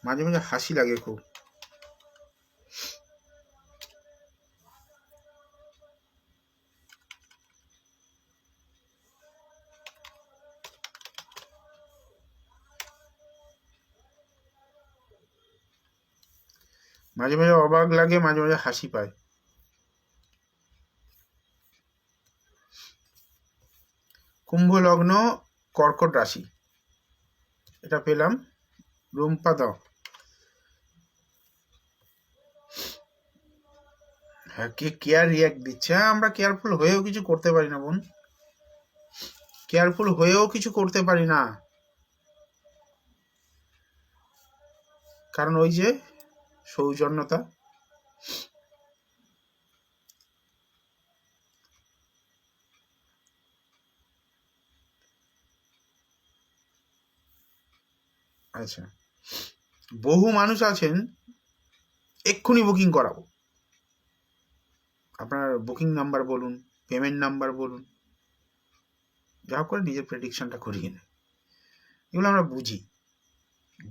মাঝে মাঝে হাসি লাগে খুব। মাঝে মাঝে অবাক লাগে, মাঝে মাঝে হাসি পায়। কুম্ভ লগ্ন, কর্কট রাশি, এটা পেলাম। রুম্পা দাও। হ্যাঁ, কে কেয়ার রিয়াক্ট দিচ্ছে? হ্যাঁ, আমরা কেয়ারফুল হয়েও কিছু করতে পারি না বোন, কেয়ারফুল হয়েও কিছু করতে পারি না, কারণ ওই যে সৌজন্যতা। আচ্ছা, বহু মানুষ আছেন এক্ষুনি বুকিং করাবো, আপনার বুকিং নাম্বার বলুন, পেমেন্ট নাম্বার বলুন, যা করে নিজের প্রেডিকশনটা করিয়ে নেয়। এগুলো আমরা বুঝি,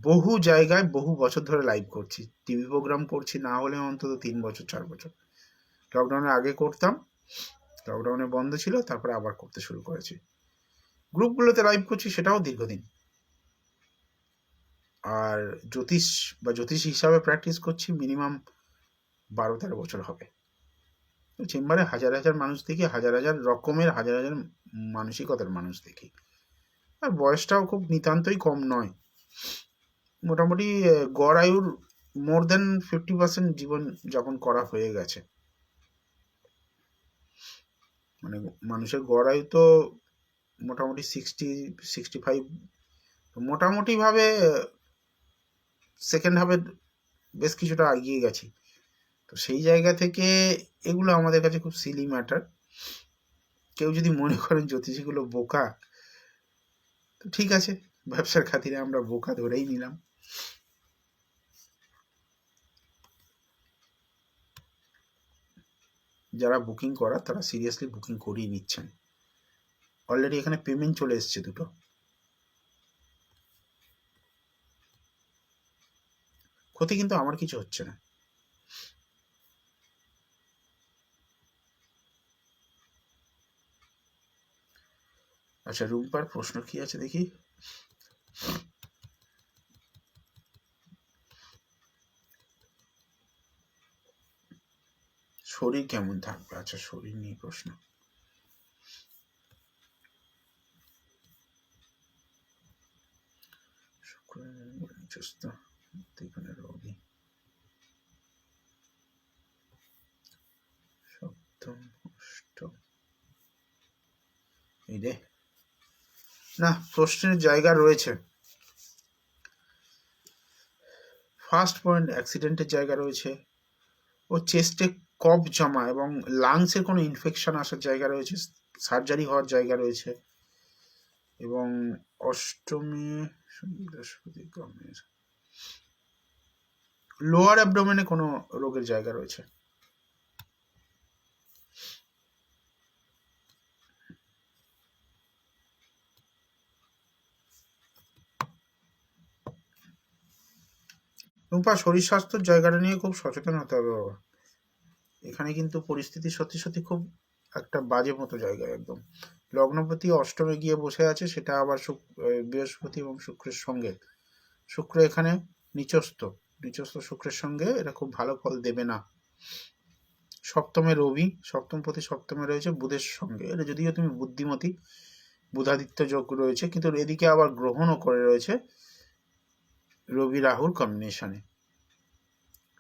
বহু জায়গায় বহু বছর ধরে লাইভ করছি, টিভি প্রোগ্রাম করছি না হলে অন্তত 3 বছর 4 বছর। লকডাউনের আগে করতাম, লকডাউনে বন্ধ ছিল, তারপরে আবার করতে শুরু করেছি। গ্রুপগুলোতে লাইভ করছি, সেটাও দীর্ঘদিন। আর জ্যোতিষ হিসাবে প্র্যাকটিস করছি মিনিমাম 12-13 বছর হবে। চেম্বারে হাজার হাজার মানুষ দেখি, হাজার হাজার রকমের, হাজার হাজার মানসিকতার মানুষ দেখি। আর বয়সটাও খুব নিতান্তই কম নয়, মোটামুটি গড় আয়ুর মোর দেন 50% জীবন যাপন করা হয়ে গেছে। মানে মানুষের গড় আয়ু তো মোটামুটি 60-65, মোটামুটি ভাবে সেকেন্ড হাফে বেশ কিছুটা এগিয়ে গেছি। তো সেই জায়গা থেকে এগুলো আমাদের কাছে খুব সিলি ম্যাটার। কেউ যদি মনে করেন জ্যোতিষীগুলো বোকা, তো ঠিক আছে, ব্যবসার খাতিরে আমরা বোকা ধরেই নিলাম। যারা বুকিং করার তারা সিরিয়াসলি বুকিং করিয়ে নিচ্ছেন। অলরেডি এখানে পেমেন্ট চলে এসছে দুটো। ক্ষতি কিন্তু আমার কিছু হচ্ছে না। আচ্ছা, রুম্পার প্রশ্ন কি আছে দেখি। শরীর কেমন থাকবে? আচ্ছা, শরীর নিয়ে প্রশ্ন। রবি সপ্তম অষ্টম, এই রে না, প্রশ্নের জায়গা রয়েছে। ফার্স্ট পয়েন্ট, অ্যাক্সিডেন্টের জায়গা রয়েছে। ও চেস্টে কফ জমা এবং লাংসের কোনো ইনফেকশন আসার জায়গা রয়েছে, সার্জারি হওয়ার জায়গা রয়েছে। এবং অষ্টমী বৃহস্পতি গমের লোয়ার অ্যাবডোমেনে কোনো রোগের জায়গা রয়েছে। রূপা, শরীর স্বাস্থ্যের জায়গাটা নিয়ে খুব সচেতন হতে হবে বাবা। এখানে কিন্তু পরিস্থিতি সত্যি সত্যি খুব একটা বাজে মতো জায়গায় একদম। লগ্নপতি অষ্টমে গিয়ে বসে আছে, সেটা আবার বৃহস্পতি এবং শুক্রের সঙ্গে। শুক্র এখানে নিচস্থ শুক্রের সঙ্গে, এটা খুব ভালো ফল দেবে না। সপ্তমে রবি, সপ্তমপতি সপ্তমে রয়েছে বুধের সঙ্গে, এটা যদিও তুমি বুদ্ধিমতী, বুধাদিত্য যোগ রয়েছে, কিন্তু এদিকে আবার গ্রহণও করে রয়েছে রবি রাহুর কম্বিনেশনে।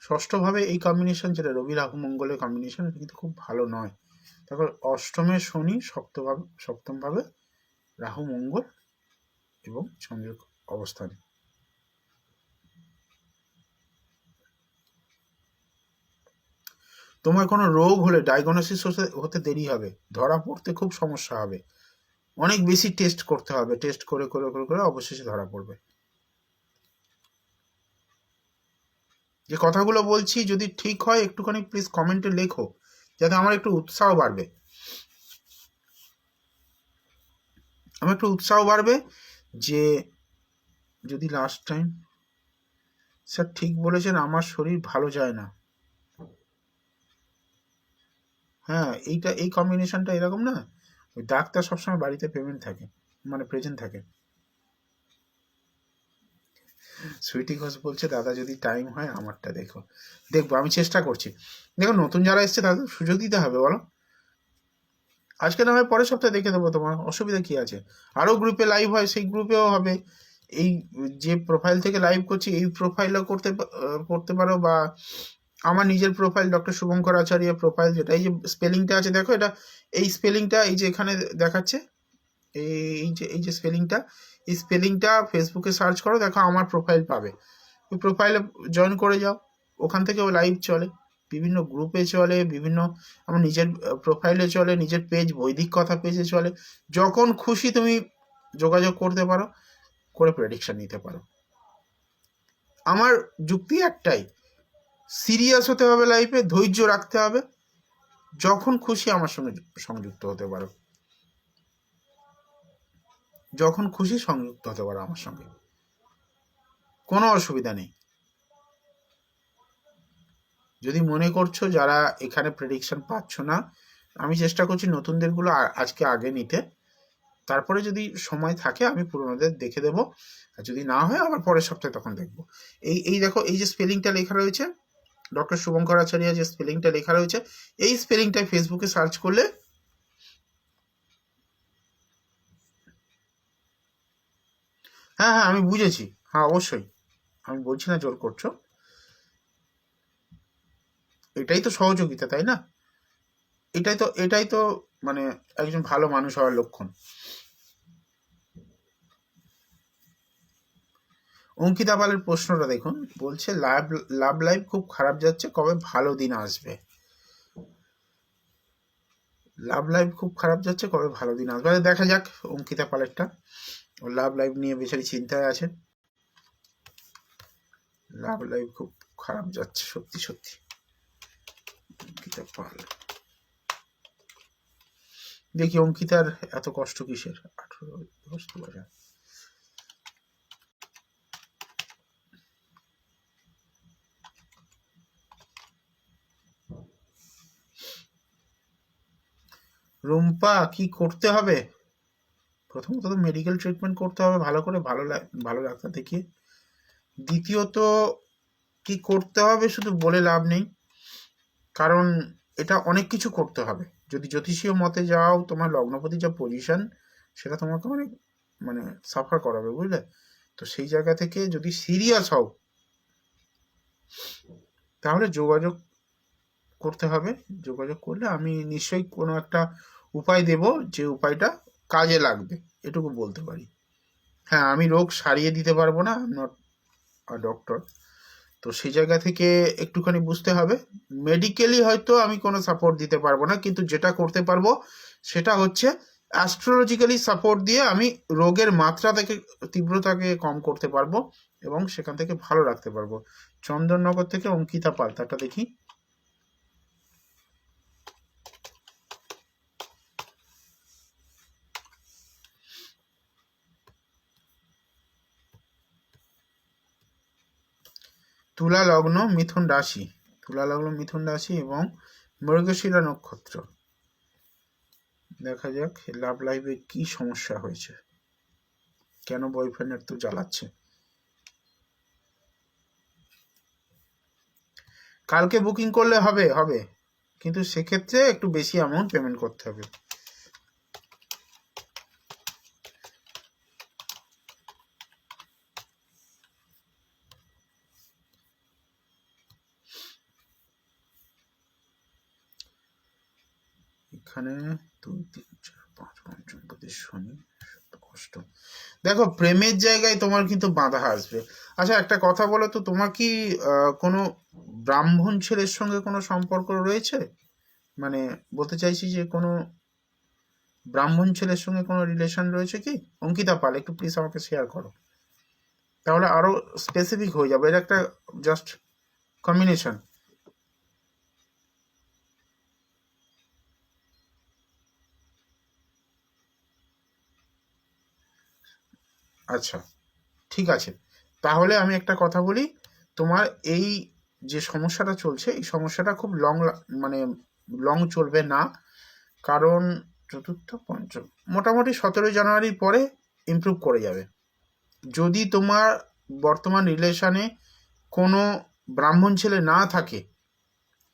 ষষ্ঠভাবে এই কম্বিনেশন, যেটা রবি রাহু মঙ্গলের কম্বিনেশন, এটা কিন্তু খুব ভালো নয়। তারপর অষ্টমে শনি, সপ্তমভাবে রাহু মঙ্গল এবং চন্দ্রের অবস্থান। তোমার কোনো রোগ হলে ডায়াগনোসিস হতে দেরি হবে, ধরা পড়তে খুব সমস্যা হবে, অনেক বেশি টেস্ট করতে হবে, টেস্ট করে করে করে করে অবশেষে ধরা পড়বে। যে কথাগুলো বলছি যদি ঠিক হয় একটুখানি প্লিজ কমেন্টে লেখো, যাতে আমার একটু উৎসাহ বাড়বে, যে যদি লাস্ট টাইম স্যার ঠিক বলেছেন, আমার শরীর ভালো যায় না। হ্যাঁ, এই কম্বিনেশনটা এরকম না, ওই ডাক্তার সবসময় বাড়িতে পেমেন্ট থাকে, মানে প্রেজেন্ট থাকে। সুইটি ঘোষ বলছে দাদা যদি টাইম হয় আমারটা দেখো। দেখবো, আমি চেষ্টা করছি। দেখো নতুন যারা এসছে তাদের সুযোগ দিতে হবে, বলো। আজকে না হয় পরের সপ্তাহে দেখে দেবো, তোমার অসুবিধা কি আছে? আরও গ্রুপে লাইভ হয়, সেই গ্রুপেও হবে। এই যে প্রোফাইল থেকে লাইভ করছি এই প্রোফাইলও করতে পারো, বা আমার নিজের প্রোফাইল ডক্টর শুভঙ্কর আচার্য প্রোফাইল, যেটা এই যে স্পেলিংটা আছে দেখো, এটা এই স্পেলিংটা এই যে এখানে দেখাচ্ছে, এই যে স্পেলিংটা, এই স্পেলিংটা ফেসবুকে সার্চ করো, দেখো আমার প্রোফাইল পাবে। ওই প্রোফাইলে জয়েন করে যাও, ওখান থেকেও লাইভ চলে, বিভিন্ন গ্রুপে চলে, বিভিন্ন আমার নিজের প্রোফাইলে চলে, নিজের পেজ বৈদিক কথা পেজে চলে। যখন খুশি তুমি যোগাযোগ করতে পারো, করে প্রেডিকশন নিতে পারো। আমার যুক্তি একটাই, সিরিয়াস হতে হবে লাইফে, ধৈর্য রাখতে হবে, যখন খুশি আমার সঙ্গে সংযুক্ত হতে পারো, যখন খুশি সংযুক্ত হতে পারো আমার সঙ্গে, কোনো অসুবিধা নেই। যদি মনে করছো যারা এখানে প্রেডিকশন পাচ্ছ না, আমি চেষ্টা করছি নতুনদেরগুলো আজকে আগে নিতে, তারপরে যদি সময় থাকে আমি পুরোনোদের দেখে দেবো, আর যদি না হয় আবার পরের সপ্তাহে তখন দেখবো। এই দেখো, এই যে স্পেলিংটা লেখা রয়েছে ডক্টর শুভঙ্কর আচার্য, যে স্পেলিংটা লেখা রয়েছে, এই স্পেলিংটা ফেসবুকে সার্চ করলে, হ্যাঁ হ্যাঁ আমি বুঝেছি, হ্যাঁ অবশ্যই, আমি বলছি না জোর করছো, এটাই তো সহযোগিতা, তাই না? এটাই তো মানে একজন ভালো মানুষ হওয়ার লক্ষণ। অঙ্কিতা পালের প্রশ্নটা দেখুন, বলছে লাভ লাইফ খুব খারাপ যাচ্ছে, কবে ভালো দিন আসবে? লাভ লাইফ খুব খারাপ যাচ্ছে, কবে ভালো দিন আসবে? দেখা যাক অঙ্কিতা পালেরটা, ও লাভ লাইফ নিয়ে বেচারি চিন্তায় আছে। লাভ লাইফ খুব খারাপ যাচ্ছে সত্যি সত্যি। অঙ্কিতা পাল, দেখি অঙ্কিতার এত কষ্ট কিসের। 18 রুম্পা, কি করতে হবে? প্রথমত তো মেডিকেল ট্রিটমেন্ট করতে হবে ভালো করে, ভালো ডাক্তার দেখিয়ে। দ্বিতীয়ত কি করতে হবে শুধু বলে লাভ নেই, কারণ এটা অনেক কিছু করতে হবে। যদি জ্যোতিষীয় মতে যাও, তোমার লগ্নপতি যা পজিশন, সেটা তোমাকে অনেক মানে সাফার করাবে, বুঝলে? তো সেই জায়গা থেকে যদি সিরিয়াস হও, তাহলে যোগাযোগ করতে হবে। যোগাযোগ করলে আমি নিশ্চয়ই কোনো একটা উপায় দেব, যে উপায়টা কাজে লাগবে, এটুকু বলতে পারি। হ্যাঁ, আমি রোগ সারিয়ে দিতে পারবো না, I am not a doctor. তো সেই জায়গা থেকে একটুখানি বুঝতে হবে। মেডিকেলি হয়তো আমি কোনো সাপোর্ট দিতে পারবো না, কিন্তু যেটা করতে পারবো সেটা হচ্ছে অ্যাস্ট্রোলজিক্যালি সাপোর্ট দিয়ে আমি রোগের মাত্রা থেকে, তীব্রতাকে কম করতে পারবো, এবং সেখান থেকে ভালো রাখতে পারবো। চন্দননগর থেকে অঙ্কিতা পাল, তারটা দেখি। তুলা লগ্ন মিথুন রাশি, তুলা লগ্ন মিথুন রাশি এবং মৃগশিরা নক্ষত্র। দেখা যাক লাভ লাইফে কি সমস্যা হয়েছে, কেন বয়ফ্রেন্ডের তো জ্বালাচ্ছে। কালকে বুকিং করলে হবে হবে, কিন্তু সেক্ষেত্রে একটু বেশি অ্যামাউন্ট পেমেন্ট করতে হবে। এখানে 2 3 4 5 পঞ্চম পতি শনি, কষ্ট। দেখো প্রেমের জায়গায় তোমার কিন্তু বাধা আসবে। আচ্ছা একটা কথা বলো তো, তোমার কি কোনো ব্রাহ্মণ ছেলের সঙ্গে কোনো সম্পর্ক রয়েছে? মানে বলতে চাইছি যে কোনো ব্রাহ্মণ ছেলের সঙ্গে কোনো রিলেশন রয়েছে কি? অঙ্কিতা পাল, একটু প্লিজ আমাকে শেয়ার করো, তাহলে আরো স্পেসিফিক হয়ে যাবে। এটা একটা জাস্ট কম্বিনেশন। আচ্ছা ঠিক আছে, তাহলে আমি একটা কথা বলি, তোমার এই যে সমস্যাটা চলছে, এই সমস্যাটা খুব মানে লং চলবে না, কারণ চতুর্থ পঞ্চম মোটামুটি 17 জানুয়ারির পরে ইমপ্রুভ করে যাবে। যদি তোমার বর্তমান রিলেশনে কোনো ব্রাহ্মণ ছেলে না থাকে,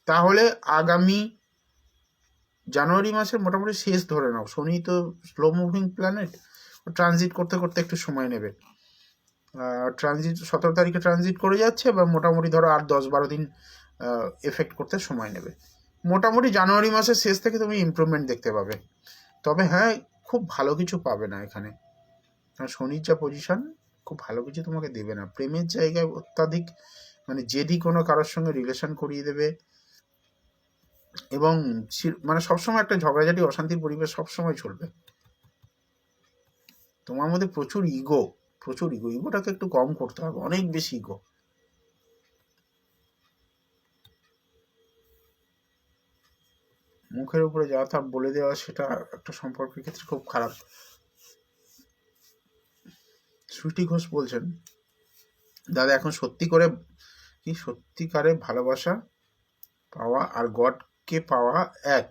তাহলে আগামী জানুয়ারি মাসের মোটামুটি শেষ ধরে নাও, শনি তো স্লো মুভিং প্ল্যানেট, ট্রানজিট করতে করতে একটু সময় নেবে। ট্রানজিট 17 তারিখে ট্রানজিট করে যাচ্ছে, বা মোটামুটি ধরো আর 10-12 দিন এফেক্ট করতে সময় নেবে। মোটামুটি জানুয়ারি মাসের শেষ থেকে তুমি ইমপ্রুভমেন্ট দেখতে পাবে। তবে হ্যাঁ, খুব ভালো কিছু পাবে না এখানে, কারণ শনির যা পজিশন, খুব ভালো কিছু তোমাকে দেবে না। প্রেমের জায়গায় অত্যাধিক মানে জেদি কোনো কারোর সঙ্গে রিলেশন করিয়ে দেবে, এবং মানে সবসময় একটা ঝগড়াঝাটি অশান্তির পরিবেশ সবসময় চলবে। তোমার মধ্যে প্রচুর ইগো, ইগোটাকে একটু কম করতে হবে, অনেক বেশি ইগো। মুখের উপরে যা তা বলে দেওয়া, সেটা একটা সম্পর্কের ক্ষেত্রে খুব খারাপ। সুইটি ঘোষ বলছেন, দাদা এখন সত্যিকারে ভালোবাসা পাওয়া আর গডকে পাওয়া এক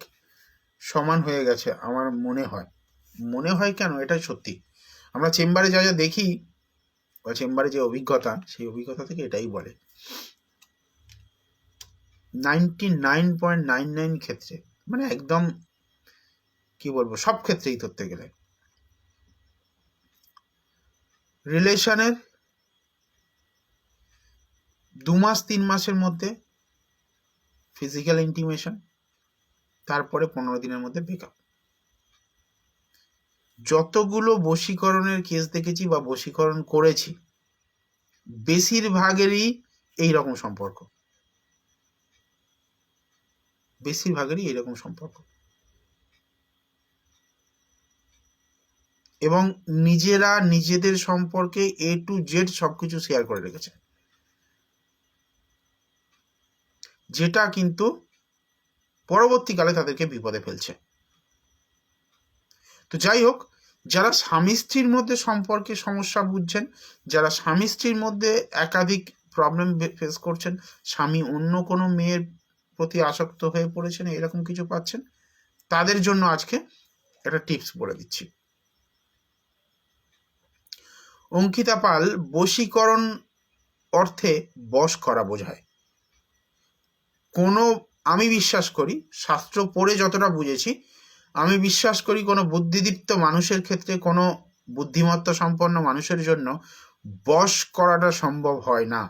সমান হয়ে গেছে আমার মনে হয় কেন, এটাই সত্যি। আমরা চেম্বারে যা যা দেখি, বা চেম্বারে যে অভিজ্ঞতা, সেই অভিজ্ঞতা থেকে এটাই বলে। 99.99 ক্ষেত্রে, মানে একদম কি বলবো, সব ক্ষেত্রেই ধরতে গেলে রিলেশনের 2-3 মাসের মধ্যে ফিজিক্যাল ইন্টিমেশন, তারপরে 15 দিনের মধ্যে ব্রেকআপ। যতগুলো বশীকরণের কেস দেখেছি বা বশীকরণ করেছি, বেশিরভাগেরই এইরকম সম্পর্ক, এবং নিজেরা নিজেদের সম্পর্কে A to Z সবকিছু শেয়ার করে রেখেছে, যেটা কিন্তু পরবর্তীকালে তাদেরকে বিপদে ফেলছে। তো যাই হোক, যারা স্বামী স্ত্রীর মধ্যে সম্পর্কে সমস্যা বুঝছেন, যারা স্বামী স্ত্রীর মধ্যে একাধিক প্রবলেম ফেস করছেন, স্বামী অন্য কোনো মেয়ের প্রতি আসক্ত হয়ে পড়েছেন, এরকম কিছু পাচ্ছেন, তাদের জন্য আজকে একটা টিপস বলে দিচ্ছি। অঙ্কিতা পাল, বশীকরণ অর্থে বশ করা বোঝায়। আমি বিশ্বাস করি, শাস্ত্র পড়ে যতটা বুঝেছি, আমি বিশ্বাস করি কোনো বুদ্ধিদীপ্ত মানুষের ক্ষেত্রে, কোনো বুদ্ধিমত্তা সম্পন্ন মানুষের জন্য বশ করাটা সম্ভব হয় না।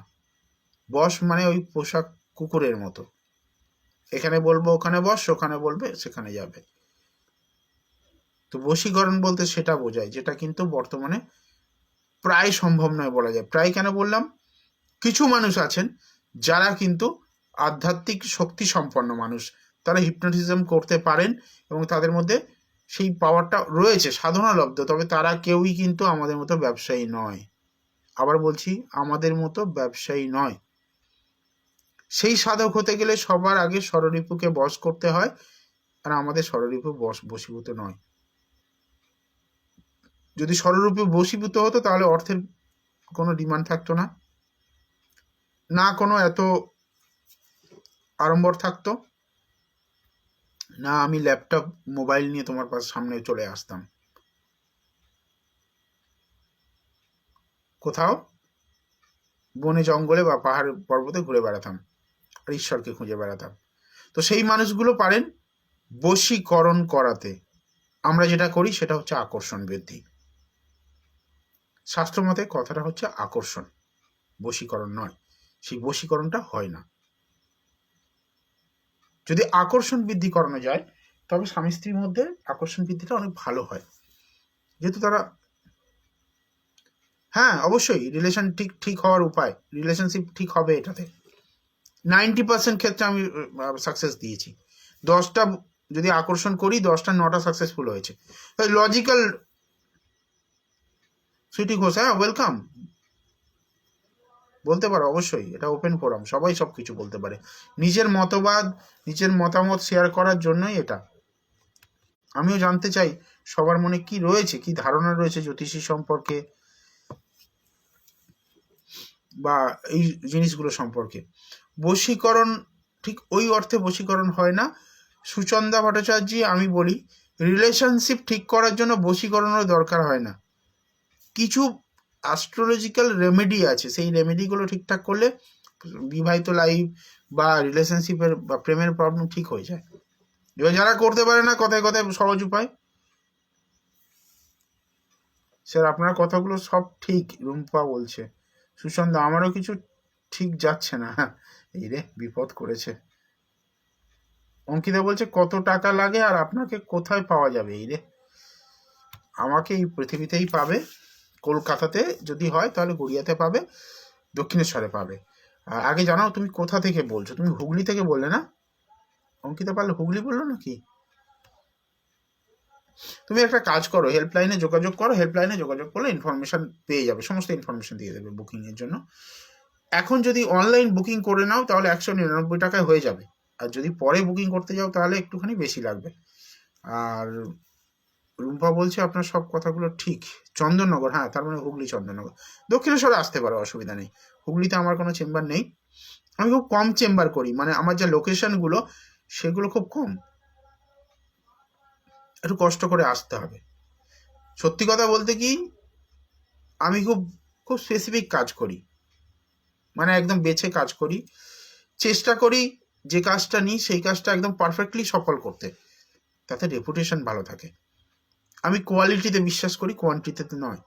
বশ মানে ওই পোশাক কুকুরের মতো, এখানে বলবো ওখানে বস, ওখানে বলবে সেখানে যাবে। তো বশীকরণ বলতে সেটা বোঝায়, যেটা কিন্তু বর্তমানে প্রায় সম্ভব নয় বলা যায়। প্রায় কেন বললাম, কিছু মানুষ আছেন যারা কিন্তু আধ্যাত্মিক শক্তি সম্পন্ন মানুষ, তারা হিপনোটিজম করতে পারেন এবং তাদের মধ্যে সেই পাওয়ারটা রয়েছে, সাধনালব্ধ, তবে তারা কেউই কিন্তু আমাদের মতো ব্যবসায়ী নয়। আবার বলছি, আমাদের মতো ব্যবসায়ী নয়। সেই সাধক হতে গেলে সবার আগে ষড়রিপুকে বশ করতে হয়, আর আমাদের ষড়রিপু বশীভূত নয়। যদি ষড়রিপু বশীভূত হতো, তাহলে অর্থের কোনো ডিমান্ড থাকতো না, না কোনো এত আড়ম্বর থাকতো না, আমি ল্যাপটপ মোবাইল নিয়ে তোমার সামনে চলে আসতাম, কোথাও বনে জঙ্গলে বা পাহাড় পর্বতে ঘুরে বেড়াতাম, আর ঈশ্বরকে খুঁজে বেড়াতাম। তো সেই মানুষগুলো পারেন বশীকরণ করাতে। আমরা যেটা করি সেটা হচ্ছে আকর্ষণ বৃদ্ধি। শাস্ত্র মতে কথাটা হচ্ছে আকর্ষণ, বশীকরণ নয়। সেই বশীকরণটা হয় না। যদি আকর্ষণ বৃদ্ধি করানো যায়, তবে স্বামী স্ত্রীর মধ্যে আকর্ষণ বৃদ্ধিটা অনেক ভালো হয়, যেহেতু তারা, হ্যাঁ অবশ্যই রিলেশন ঠিক হওয়ার উপায়, রিলেশনশিপ ঠিক হবে, এটাতে 90% ক্ষেত্রে আমি সাকসেস দিয়েছি। 10টা যদি আকর্ষণ করি, 10টা 9টা সাকসেসফুল হয়েছে। তাই লজিক্যাল। সুইটি ঘোষ, হ্যাঁ ওয়েলকাম, বলতে পারো অবশ্যই, এটা ওপেন ফোরাম, সবাই সব কিছু বলতে পারে। নিজের মতামত শেয়ার করার জন্যই এটা। আমিও জানতে চাই সবার মনে কি রয়েছে, কি ধারণা রয়েছে জ্যোতিষী সম্পর্কে, বা এই জিনিসগুলো সম্পর্কে। বশীকরণ ঠিক ওই অর্থে বশীকরণ হয় না। সুচন্দা ভট্টাচার্য, আমি বলি, রিলেশনশিপ ঠিক করার জন্য বশীকরণের দরকার হয় না। কিছু অ্যাস্ট্রোলজিক্যাল রেমেডি আছে, সেই রেমেডিগুলো ঠিকঠাক করলে বিবাহিত লাইফ বা রিলেশনশিপের বা প্রেমের প্রবলেম ঠিক হয়ে যায়। এবার যারা করতে পারে না, কথায় কথায় সহজ উপায়, স্যার আপনার কথাগুলো সব ঠিক, রুম্পা বলছে। সুসন্দা, আমারও কিছু ঠিক যাচ্ছে না। এই রে, বিপদ করেছে। অঙ্কিতা বলছে কত টাকা লাগে আর আপনাকে কোথায় পাওয়া যাবে? এই রে, আমাকে এই পৃথিবীতেই পাবে। কলকাতাতে যদি হয় তাহলে গড়িয়াতে পাবে, দক্ষিণেশ্বরে পাবে। আর আগে জানাও তুমি কোথা থেকে বলছো? তুমি হুগলি থেকে বললে না? অঙ্কিতা পারলে হুগলি বললো নাকি? তুমি একটা কাজ করো, হেল্পলাইনে যোগাযোগ করো, হেল্পলাইনে যোগাযোগ করলে ইনফরমেশন পেয়ে যাবে, সমস্ত ইনফরমেশন দিয়ে দেবে বুকিংয়ের জন্য। এখন যদি অনলাইন বুকিং করে নাও তাহলে 199 টাকায় হয়ে যাবে, আর যদি পরে বুকিং করতে যাও তাহলে একটুখানি বেশি লাগবে। আর রুম্পা বলছে আপনার সব কথাগুলো ঠিক। চন্দননগর, হ্যাঁ, তার মানে হুগলি চন্দননগর। দক্ষিণেশ্বরে আসতে পারো, অসুবিধা নেই। হুগলিতে আমার কোনো চেম্বার নেই, আমি খুব কম চেম্বার করি, মানে আমার যে লোকেশনগুলো সেগুলো খুব কম, একটু কষ্ট করে আসতে হবে। সত্যি কথা বলতে কি, আমি খুব খুব স্পেসিফিক কাজ করি, মানে একদম বেছে কাজ করি, চেষ্টা করি যে কাজটা নিই সেই কাজটা একদম পারফেক্টলি সফল করতে, তাতে রেপুটেশন ভালো থাকে। আমি কোয়ালিটিতে বিশ্বাস করি, কোয়ান্টিটিতে নয়।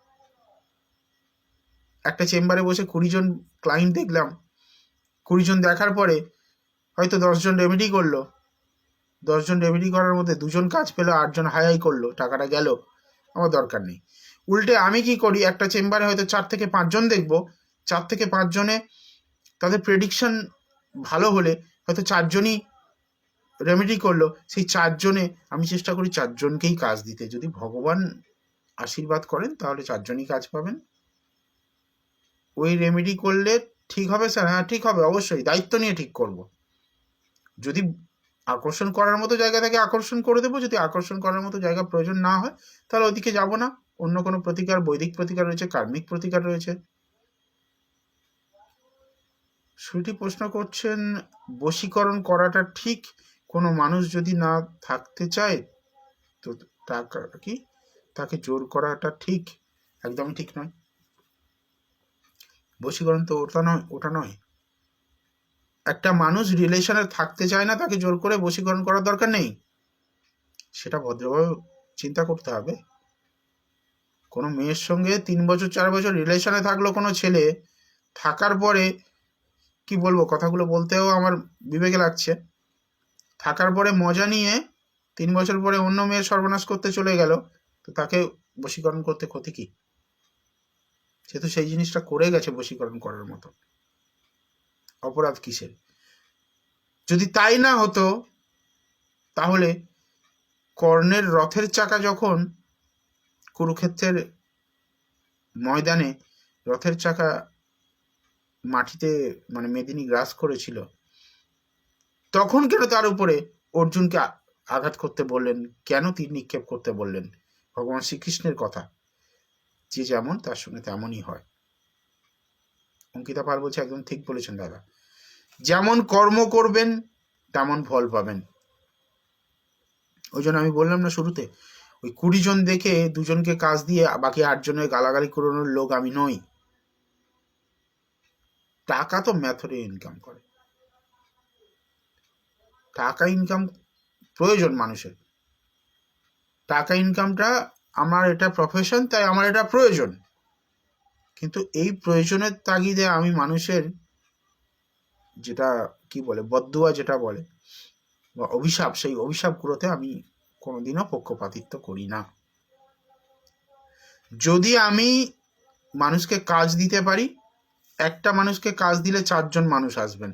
একটা চেম্বারে বসে 20 জন ক্লায়েন্ট দেখলাম, 20 জন দেখার পরে হয়তো 10 জন রেমেডি করলো, 10 জন রেমেডি করার মধ্যে 2 জন কাজ পেলো, 8 জন হাই হাই করলো, টাকাটা গেল, আমার দরকার নেই। উল্টে আমি কি করি, একটা চেম্বারে হয়তো 4 থেকে 5 জন দেখবো, 4 থেকে 5 জনে তাদের প্রেডিকশন ভালো হলে হয়তো 4 জনই রেমেডি করলো, সেই 4 জনে আমি চেষ্টা করি 4 জনকেই কাজ দিতে। যদি ভগবান আশীর্বাদ করেন তাহলে 4 জনই কাজ পাবেন। ওই রেমেডি করলে ঠিক হবে স্যার? হ্যাঁ ঠিক হবে, অবশ্যই দায়িত্ব নিয়ে ঠিক করব। যদি আকর্ষণ করার মতো জায়গা থাকে আকর্ষণ করে দেবো, যদি আকর্ষণ করার মতো জায়গা প্রয়োজন না হয় তাহলে ওদিকে যাব না। অন্য কোনো প্রতিকার, বৈদিক প্রতিকার রয়েছে, কার্মিক প্রতিকার রয়েছে। সুইটি প্রশ্ন করছেন বশীকরণ করাটা ঠিক? কোনো মানুষ যদি না থাকতে চায় তো টাকা কি তাকে জোর করাটা ঠিক? একদমই ঠিক নয়। বশীকরণ তো ওটা নয়। একটা মানুষ রিলেশনে থাকতে চায় না, তাকে জোর করে বশীকরণ করার দরকার নেই, সেটা ভদ্রভাবে চিন্তা করতে হবে। কোনো মেয়ের সঙ্গে 3 বছর 4 বছর রিলেশনে থাকলো কোনো ছেলে, থাকার পরে কি বলবো, কথাগুলো বলতেও আমার বিবেকে লাগছে, থাকার পরে মজা নিয়ে 3 বছর পরে অন্য মেয়ের সর্বনাশ করতে চলে গেল, তো তাকে বশীকরণ করতে ক্ষতি কি? সে তো সেই জিনিসটা করে গেছে বশীকরণ করার মতো, অপরাধ কিসের? যদি তাই না হতো তাহলে কর্ণের রথের চাকা যখন কুরুক্ষেত্রের ময়দানে রথের চাকা মাটিতে মানে মেদিনী গ্রাস করেছিল, তখন কেন তার উপরে অর্জুনকে আঘাত করতে বললেন, কেন তীর নিক্ষেপ করতে বললেন? ভগবান শ্রীকৃষ্ণের কথা, যে যেমন তার সঙ্গে তেমনই হয়। অঙ্কিতা পাল বলছে একদম ঠিক বলেছেন দাদা, যেমন কর্ম করবেন তেমন ফল পাবেন। ওই জন্য আমি বললাম না শুরুতে, ওই 20 জন দেখে 2 জনকে কাজ দিয়ে বাকি 8 জনের গালাগালি করানোর লোক আমি নই। টাকা তো মেথডে ইনকাম করে, টাকা ইনকাম প্রয়োজন মানুষের, টাকা ইনকামটা আমার এটা প্রফেশন, তাই আমার এটা প্রয়োজন। কিন্তু এই প্রয়োজনের তাগিদে আমি মানুষের যেটা কি বলে বদদুয়া যেটা বলে বা অভিশাপ, সেই অভিশাপগুলোতে আমি কোনোদিনও পক্ষপাতিত্ব করি না। যদি আমি মানুষকে কাজ দিতে পারি, একটা মানুষকে কাজ দিলে 4 জন মানুষ আসবেন।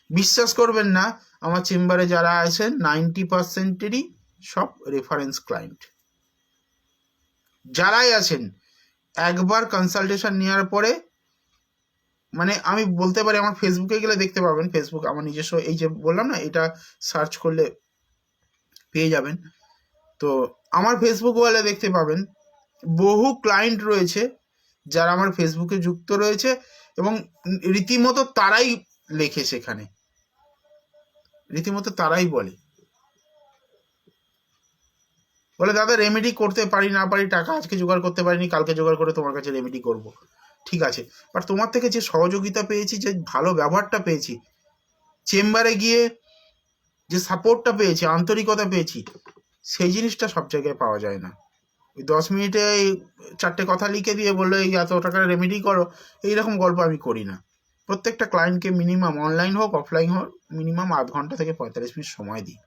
বিশ্বাস করবেন না, আমার চেম্বারে যারা আছেন 90%-এরই সব রেফারেন্স ক্লায়েন্ট। যারাই আছেন একবার কনসালটেশন নেওয়ার পরে, মানে আমি বলতে পারি, আমার ফেসবুকে গেলে দেখতে পাবেন, ফেসবুক আমার নিজস্ব, এই যে বললাম না, এটা সার্চ করলে পেয়ে যাবেন। তো আমার ফেসবুক ওয়ালে দেখতে পাবেন বহু ক্লায়েন্ট রয়েছে যারা আমার ফেসবুকে যুক্ত রয়েছে, এবং রীতিমতো তারাই লেখে সেখানে, রীতিমতো তারাই বলে দাদা রেমেডি করতে পারি না পারি, টাকা আজকে জোগাড় করতে পারিনি, কালকে জোগাড় করে তোমার কাছে রেমেডি করব। ঠিক আছে, বাট তোমার থেকে যে সহযোগিতা পেয়েছি, যে ভালো ব্যবহারটা পেয়েছি, চেম্বারে গিয়ে যে সাপোর্টটা পেয়েছি, আন্তরিকতা পেয়েছি, সেই জিনিসটা সব জায়গায় পাওয়া যায় না। ওই 10 মিনিটে এই 4টে কথা লিখে দিয়ে বললো এই এত টাকার রেমেডি করো, এইরকম গল্প আমি করি না। প্রত্যেকটা ক্লায়েন্টকে মিনিমাম অনলাইন হোক অফলাইন হোক মিনিমাম 0.5 ঘন্টা থেকে 45 মিনিট সময় দিই।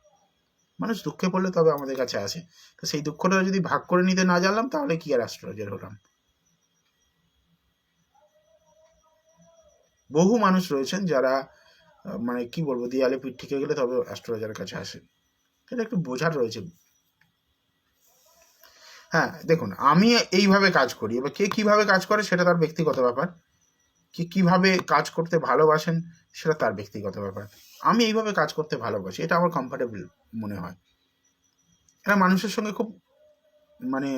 মানুষ দুঃখে পড়লে তবে আমাদের কাছে আসে, তো সেই দুঃখটা যদি ভাগ করে নিতে না জানলাম তাহলে কি আর অ্যাস্ট্রোলজার হলাম। বহু মানুষ রয়েছেন যারা মানে কি বলবো, দেয়ালে পিঠ ঠেকে গেলে তবে অ্যাস্ট্রোলজারের কাছে আসে, এটা একটু বোঝার রয়েছে। হ্যাঁ দেখুন, আমি এইভাবে কাজ করি, এবার কে কিভাবে কাজ করে সেটা তার ব্যক্তিগত ব্যাপার, কে কিভাবে কাজ করতে ভালোবাসেন সেটা তার ব্যক্তিগত ব্যাপার। আমি এইভাবে কাজ করতে ভালোবাসি, এটা আমার কমফর্টেবল মনে হয়। এটা মানুষের সঙ্গে খুব মানে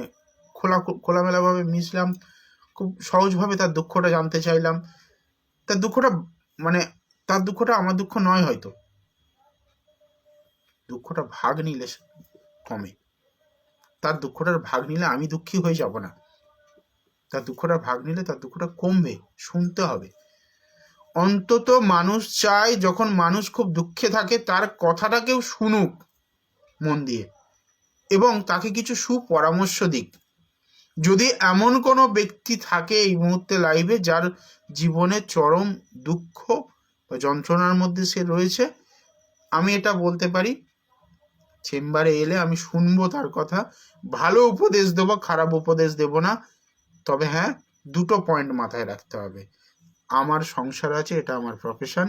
খোলামেলাভাবে মিশলাম, খুব সহজভাবে তার দুঃখটা জানতে চাইলাম। তার দুঃখটা মানে তার দুঃখটা আমার দুঃখ নয়, হয়তো দুঃখটা ভাগ নিলে কমে, তার দুঃখটার ভাগ নিলে আমি দুঃখী হয়ে যাব না, তার দুঃখটা ভাগ নিলে তার দুঃখটা কমবে। শুনতে হবে, অন্তত মানুষ চায় যখন মানুষ খুব দুঃখে থাকে তার কথাটা কেউ শুনুক মন দিয়ে, এবং তাকে কিছু সুপরামর্শ দিক। যদি এমন কোনো ব্যক্তি থাকে এই মুহূর্তে লাইভে যার জীবনে চরম দুঃখ বা যন্ত্রণার মধ্যে সে রয়েছে, আমি এটা বলতে পারি, চেম্বারে এলে আমি শুনবো তার কথা, ভালো উপদেশ দেবো, খারাপ উপদেশ দেব না। তবে হ্যাঁ, দুটো পয়েন্ট মাথায় রাখতে হবে, আমার সংসার আছে, এটা আমার প্রফেশন।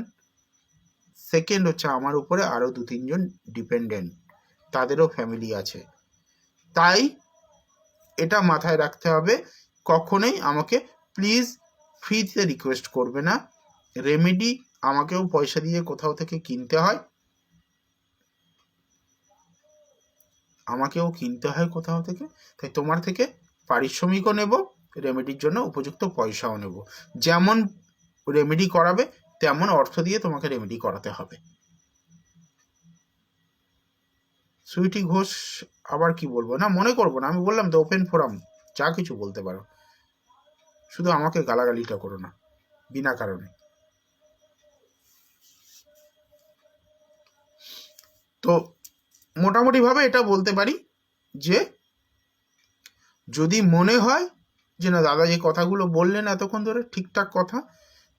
সেকেন্ড হচ্ছে আমার উপরে আরও 2-3 জন ডিপেন্ডেন্ট, তাদেরও ফ্যামিলি আছে। তাই এটা মাথায় রাখতে হবে, কখনোই আমাকে প্লিজ ফ্রিতে রিকোয়েস্ট করবে না। রেমেডি আমাকেও পয়সা দিয়ে কোথাও থেকে কিনতে হয়, কোথাও থেকে, তাই তোমার থেকে পারিশ্রমিকও নেব, রেমেডির জন্য উপযুক্ত পয়সাও নেব। যেমন রেমেডি করাবে তেমন অর্থ দিয়ে তোমাকে রেমেডি করাতে হবে। সুইটি ঘোষ আবার কি বলবো, না মনে করবো না, আমি বললাম তো ওপেন ফোরাম, যা কিছু বলতে পারো, শুধু আমাকে গালাগালিটা করো না বিনা কারণে। তো মোটামুটিভাবে এটা বলতে পারি যে যদি মনে হয় যে না দাদা যে কথাগুলো বললেন এতক্ষণ ধরে ঠিকঠাক কথা,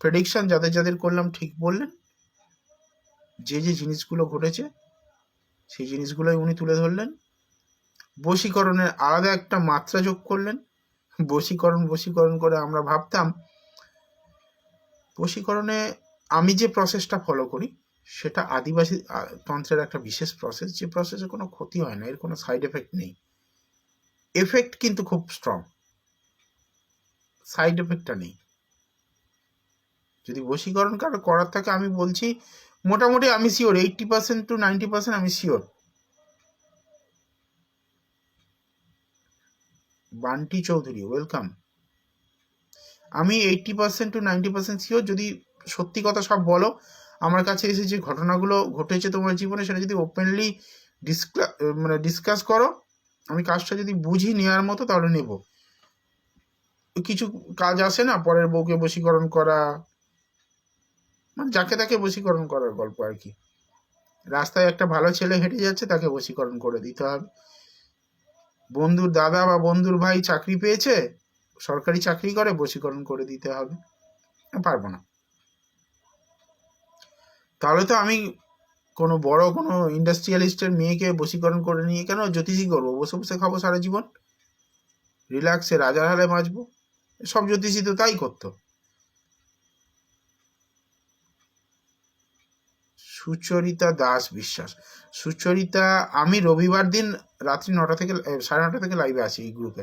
প্রেডিকশন যাদের যাদের করলাম ঠিক বললেন, যে যে জিনিসগুলো ঘটেছে সেই জিনিসগুলোই উনি তুলে ধরলেন। বশীকরণের আলাদা একটা মাত্রা যোগ করলেন। বশীকরণ করে আমরা ভাবতাম, বশীকরণে আমি যে প্রসেসটা ফলো করি সেটা আদিবাসী তন্ত্রের একটা বিশেষ প্রসেস, যে প্রসেসে কোনো ক্ষতি হয় না, এর কোনো সাইড এফেক্ট নেই। এফেক্ট কিন্তু খুব স্ট্রং, সাইড এফেক্টটা নেই। যদি বশীকরণ কারো করার থাকে, আমি বলছি মোটামুটি আমি শিওর 80% to 90% আমি শিওর। বান্টি চৌধুরী ওয়েলকাম। আমি 80% to 90% শিওর, যদি সত্যি কথা সব বলো, আমার কাছে এসে যে ঘটনাগুলো ঘটেছে তোমার জীবনে সেটা যদি ওপেনলি ডিসকাস করো, আমি কাজটা যদি বুঝি নেওয়ার মতো তাহলে নেব। কিছু কাজ আসে না, পরের বউকে বশীকরণ করা, মানে যাকে তাকে বশীকরণ করার গল্প আর কি। রাস্তায় একটা ভালো ছেলে হেঁটে যাচ্ছে, তাকে বশীকরণ করে দিতে হবে। বন্ধুর দাদা বা বন্ধুর ভাই চাকরি পেয়েছে, সরকারি চাকরি করে, বশীকরণ করে দিতে হবে। পারবো না। তাহলে তো আমি কোনো বড় কোনো ইন্ডাস্ট্রিয়ালিস্টের মেয়েকে বশীকরণ করে নিয়ে কেন জ্যোতিষী করবো, বসে বসে খাবো সারা জীবন, রিল্যাক্সে রাজার হালে বাঁচবো। সব জ্যোতিষী তো তাই করতো। সুচরিতা দাস বিশ্বাস, সুচরিতা, আমি রবিবার দিন রাত্রি 9টা থেকে 9:30 থেকে লাইভে আসি এই গ্রুপে।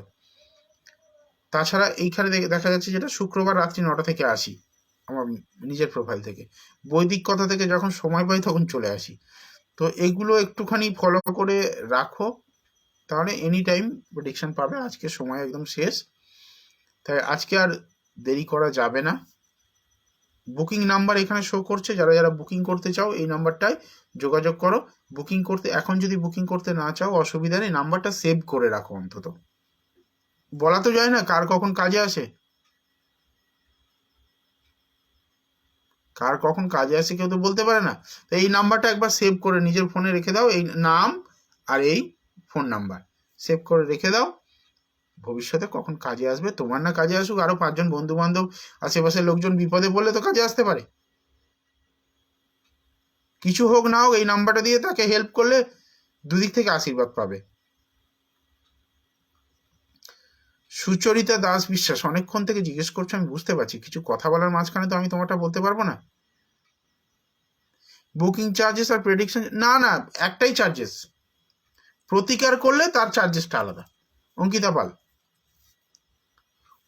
তাছাড়া এইখানে দেখা যাচ্ছে যেটা শুক্রবার রাত্রি 9টা থেকে আসি আমার নিজের প্রোফাইল থেকে। বৈদিক কথা থেকে যখন সময় পাই তখন চলে আসি। তো এগুলো একটুখানি ফলো করে রাখো, তাহলে এনি টাইম প্রেডিকশন পাবে। আজকে সময় একদম শেষ, তাই আজকে আর দেরি করা যাবে না। বুকিং নাম্বার এখানে শো করছে, যারা যারা বুকিং করতে চাও এই নাম্বারটায় যোগাযোগ করো। বুকিং করতে, এখন যদি বুকিং করতে না চাও অসুবিধা নেই, নাম্বারটা সেভ করে রাখো অন্তত। বলা তো যায় না কার কখন কাজে আসে। কার কখন কাজে আসে কেউ তো বলতে পারে না। তো এই নাম্বারটা একবার সেভ করে নিজের ফোনে রেখে দাও, এই নাম আর এই ফোন নাম্বার সেভ করে রেখে দাও। ভবিষ্যতে কখন কাজে আসবে, তোমার না কাজে আসুক, আরো 5 জন বন্ধু বান্ধব আশেপাশের লোকজন বিপদে পড়লে তো কাজে আসতে পারে। কিছু হোক না হোক এই নাম্বারটা দিয়ে তাকে হেল্প করলে দুদিক থেকে আশীর্বাদ পাবে। সুচরিতা দাস বিশ্বাস, অনেকক্ষণ থেকে জিজ্ঞেস করছো, আমি বুঝতে পারছি, কিছু কথা বলার মাঝখানে তো আমি তোমারটা বলতে পারবো না। বুকিং চার্জেস আর প্রেডিকশন, না না একটাই চার্জেস, প্রতিকার করলে তার চার্জেসটা আলাদা। অঙ্কিতা পাল,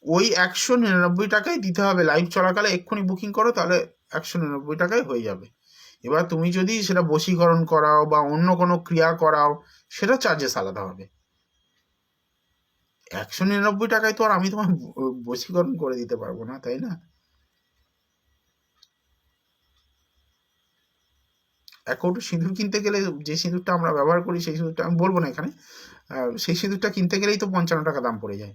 ওই 199 টাকাই দিতে হবে লাইভ চলাকালে, এক্ষুনি বুকিং করো তাহলে 199 টাকায় হয়ে যাবে। এবার তুমি যদি সেটা বশীকরণ করাও বা অন্য কোনো ক্রিয়া করাও সেটা চার্জেস আলাদা হবে। 199 টাকায় তো আর আমি তোমার বশীকরণ করে দিতে পারবো না, তাই না? এক কৌটো সিঁদুর কিনতে গেলে যে সিঁদুরটা আমরা ব্যবহার করি সেই সিঁদুরটা আমি বলবো না এখানে, সেই সিঁদুরটা কিনতে গেলেই তো 55 টাকা দাম পড়ে যায়।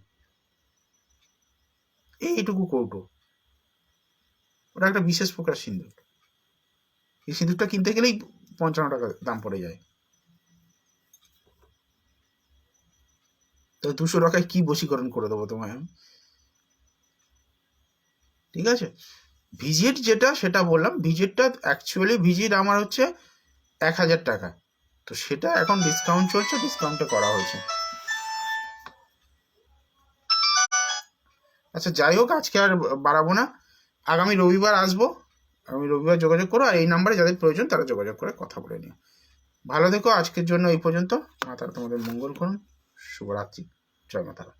এইটুকু কৌটো, ওটা একটা বিশেষ প্রকার সিঁদুর, এই সিঁদুরটা কিনতে গেলেই 55 টাকা দাম পড়ে যায়। তো 200 টাকায় কি বশীকরণ করে দেবো তোমায় আমি? ঠিক আছে, ভিজিট যেটা সেটা বললাম, ভিজিটটা অ্যাকচুয়ালি ভিজিট আমার হচ্ছে 1000 টাকা, তো সেটা এখন ডিসকাউন্ট চলছে, ডিসকাউন্টে করা হয়েছে। আচ্ছা যাই হোক, আজকে আর বাড়াবো না, আগামী রবিবার আসবো, আগামী রবিবার যোগাযোগ করো, আর এই নাম্বারে যাদের প্রয়োজন তারা যোগাযোগ করে কথা বলে নিও। ভালো থেকো, আজকের জন্য এই পর্যন্ত। মা তারা তোমাদের মঙ্গল করুন, শুভরাত্রি, জয় মা তারা।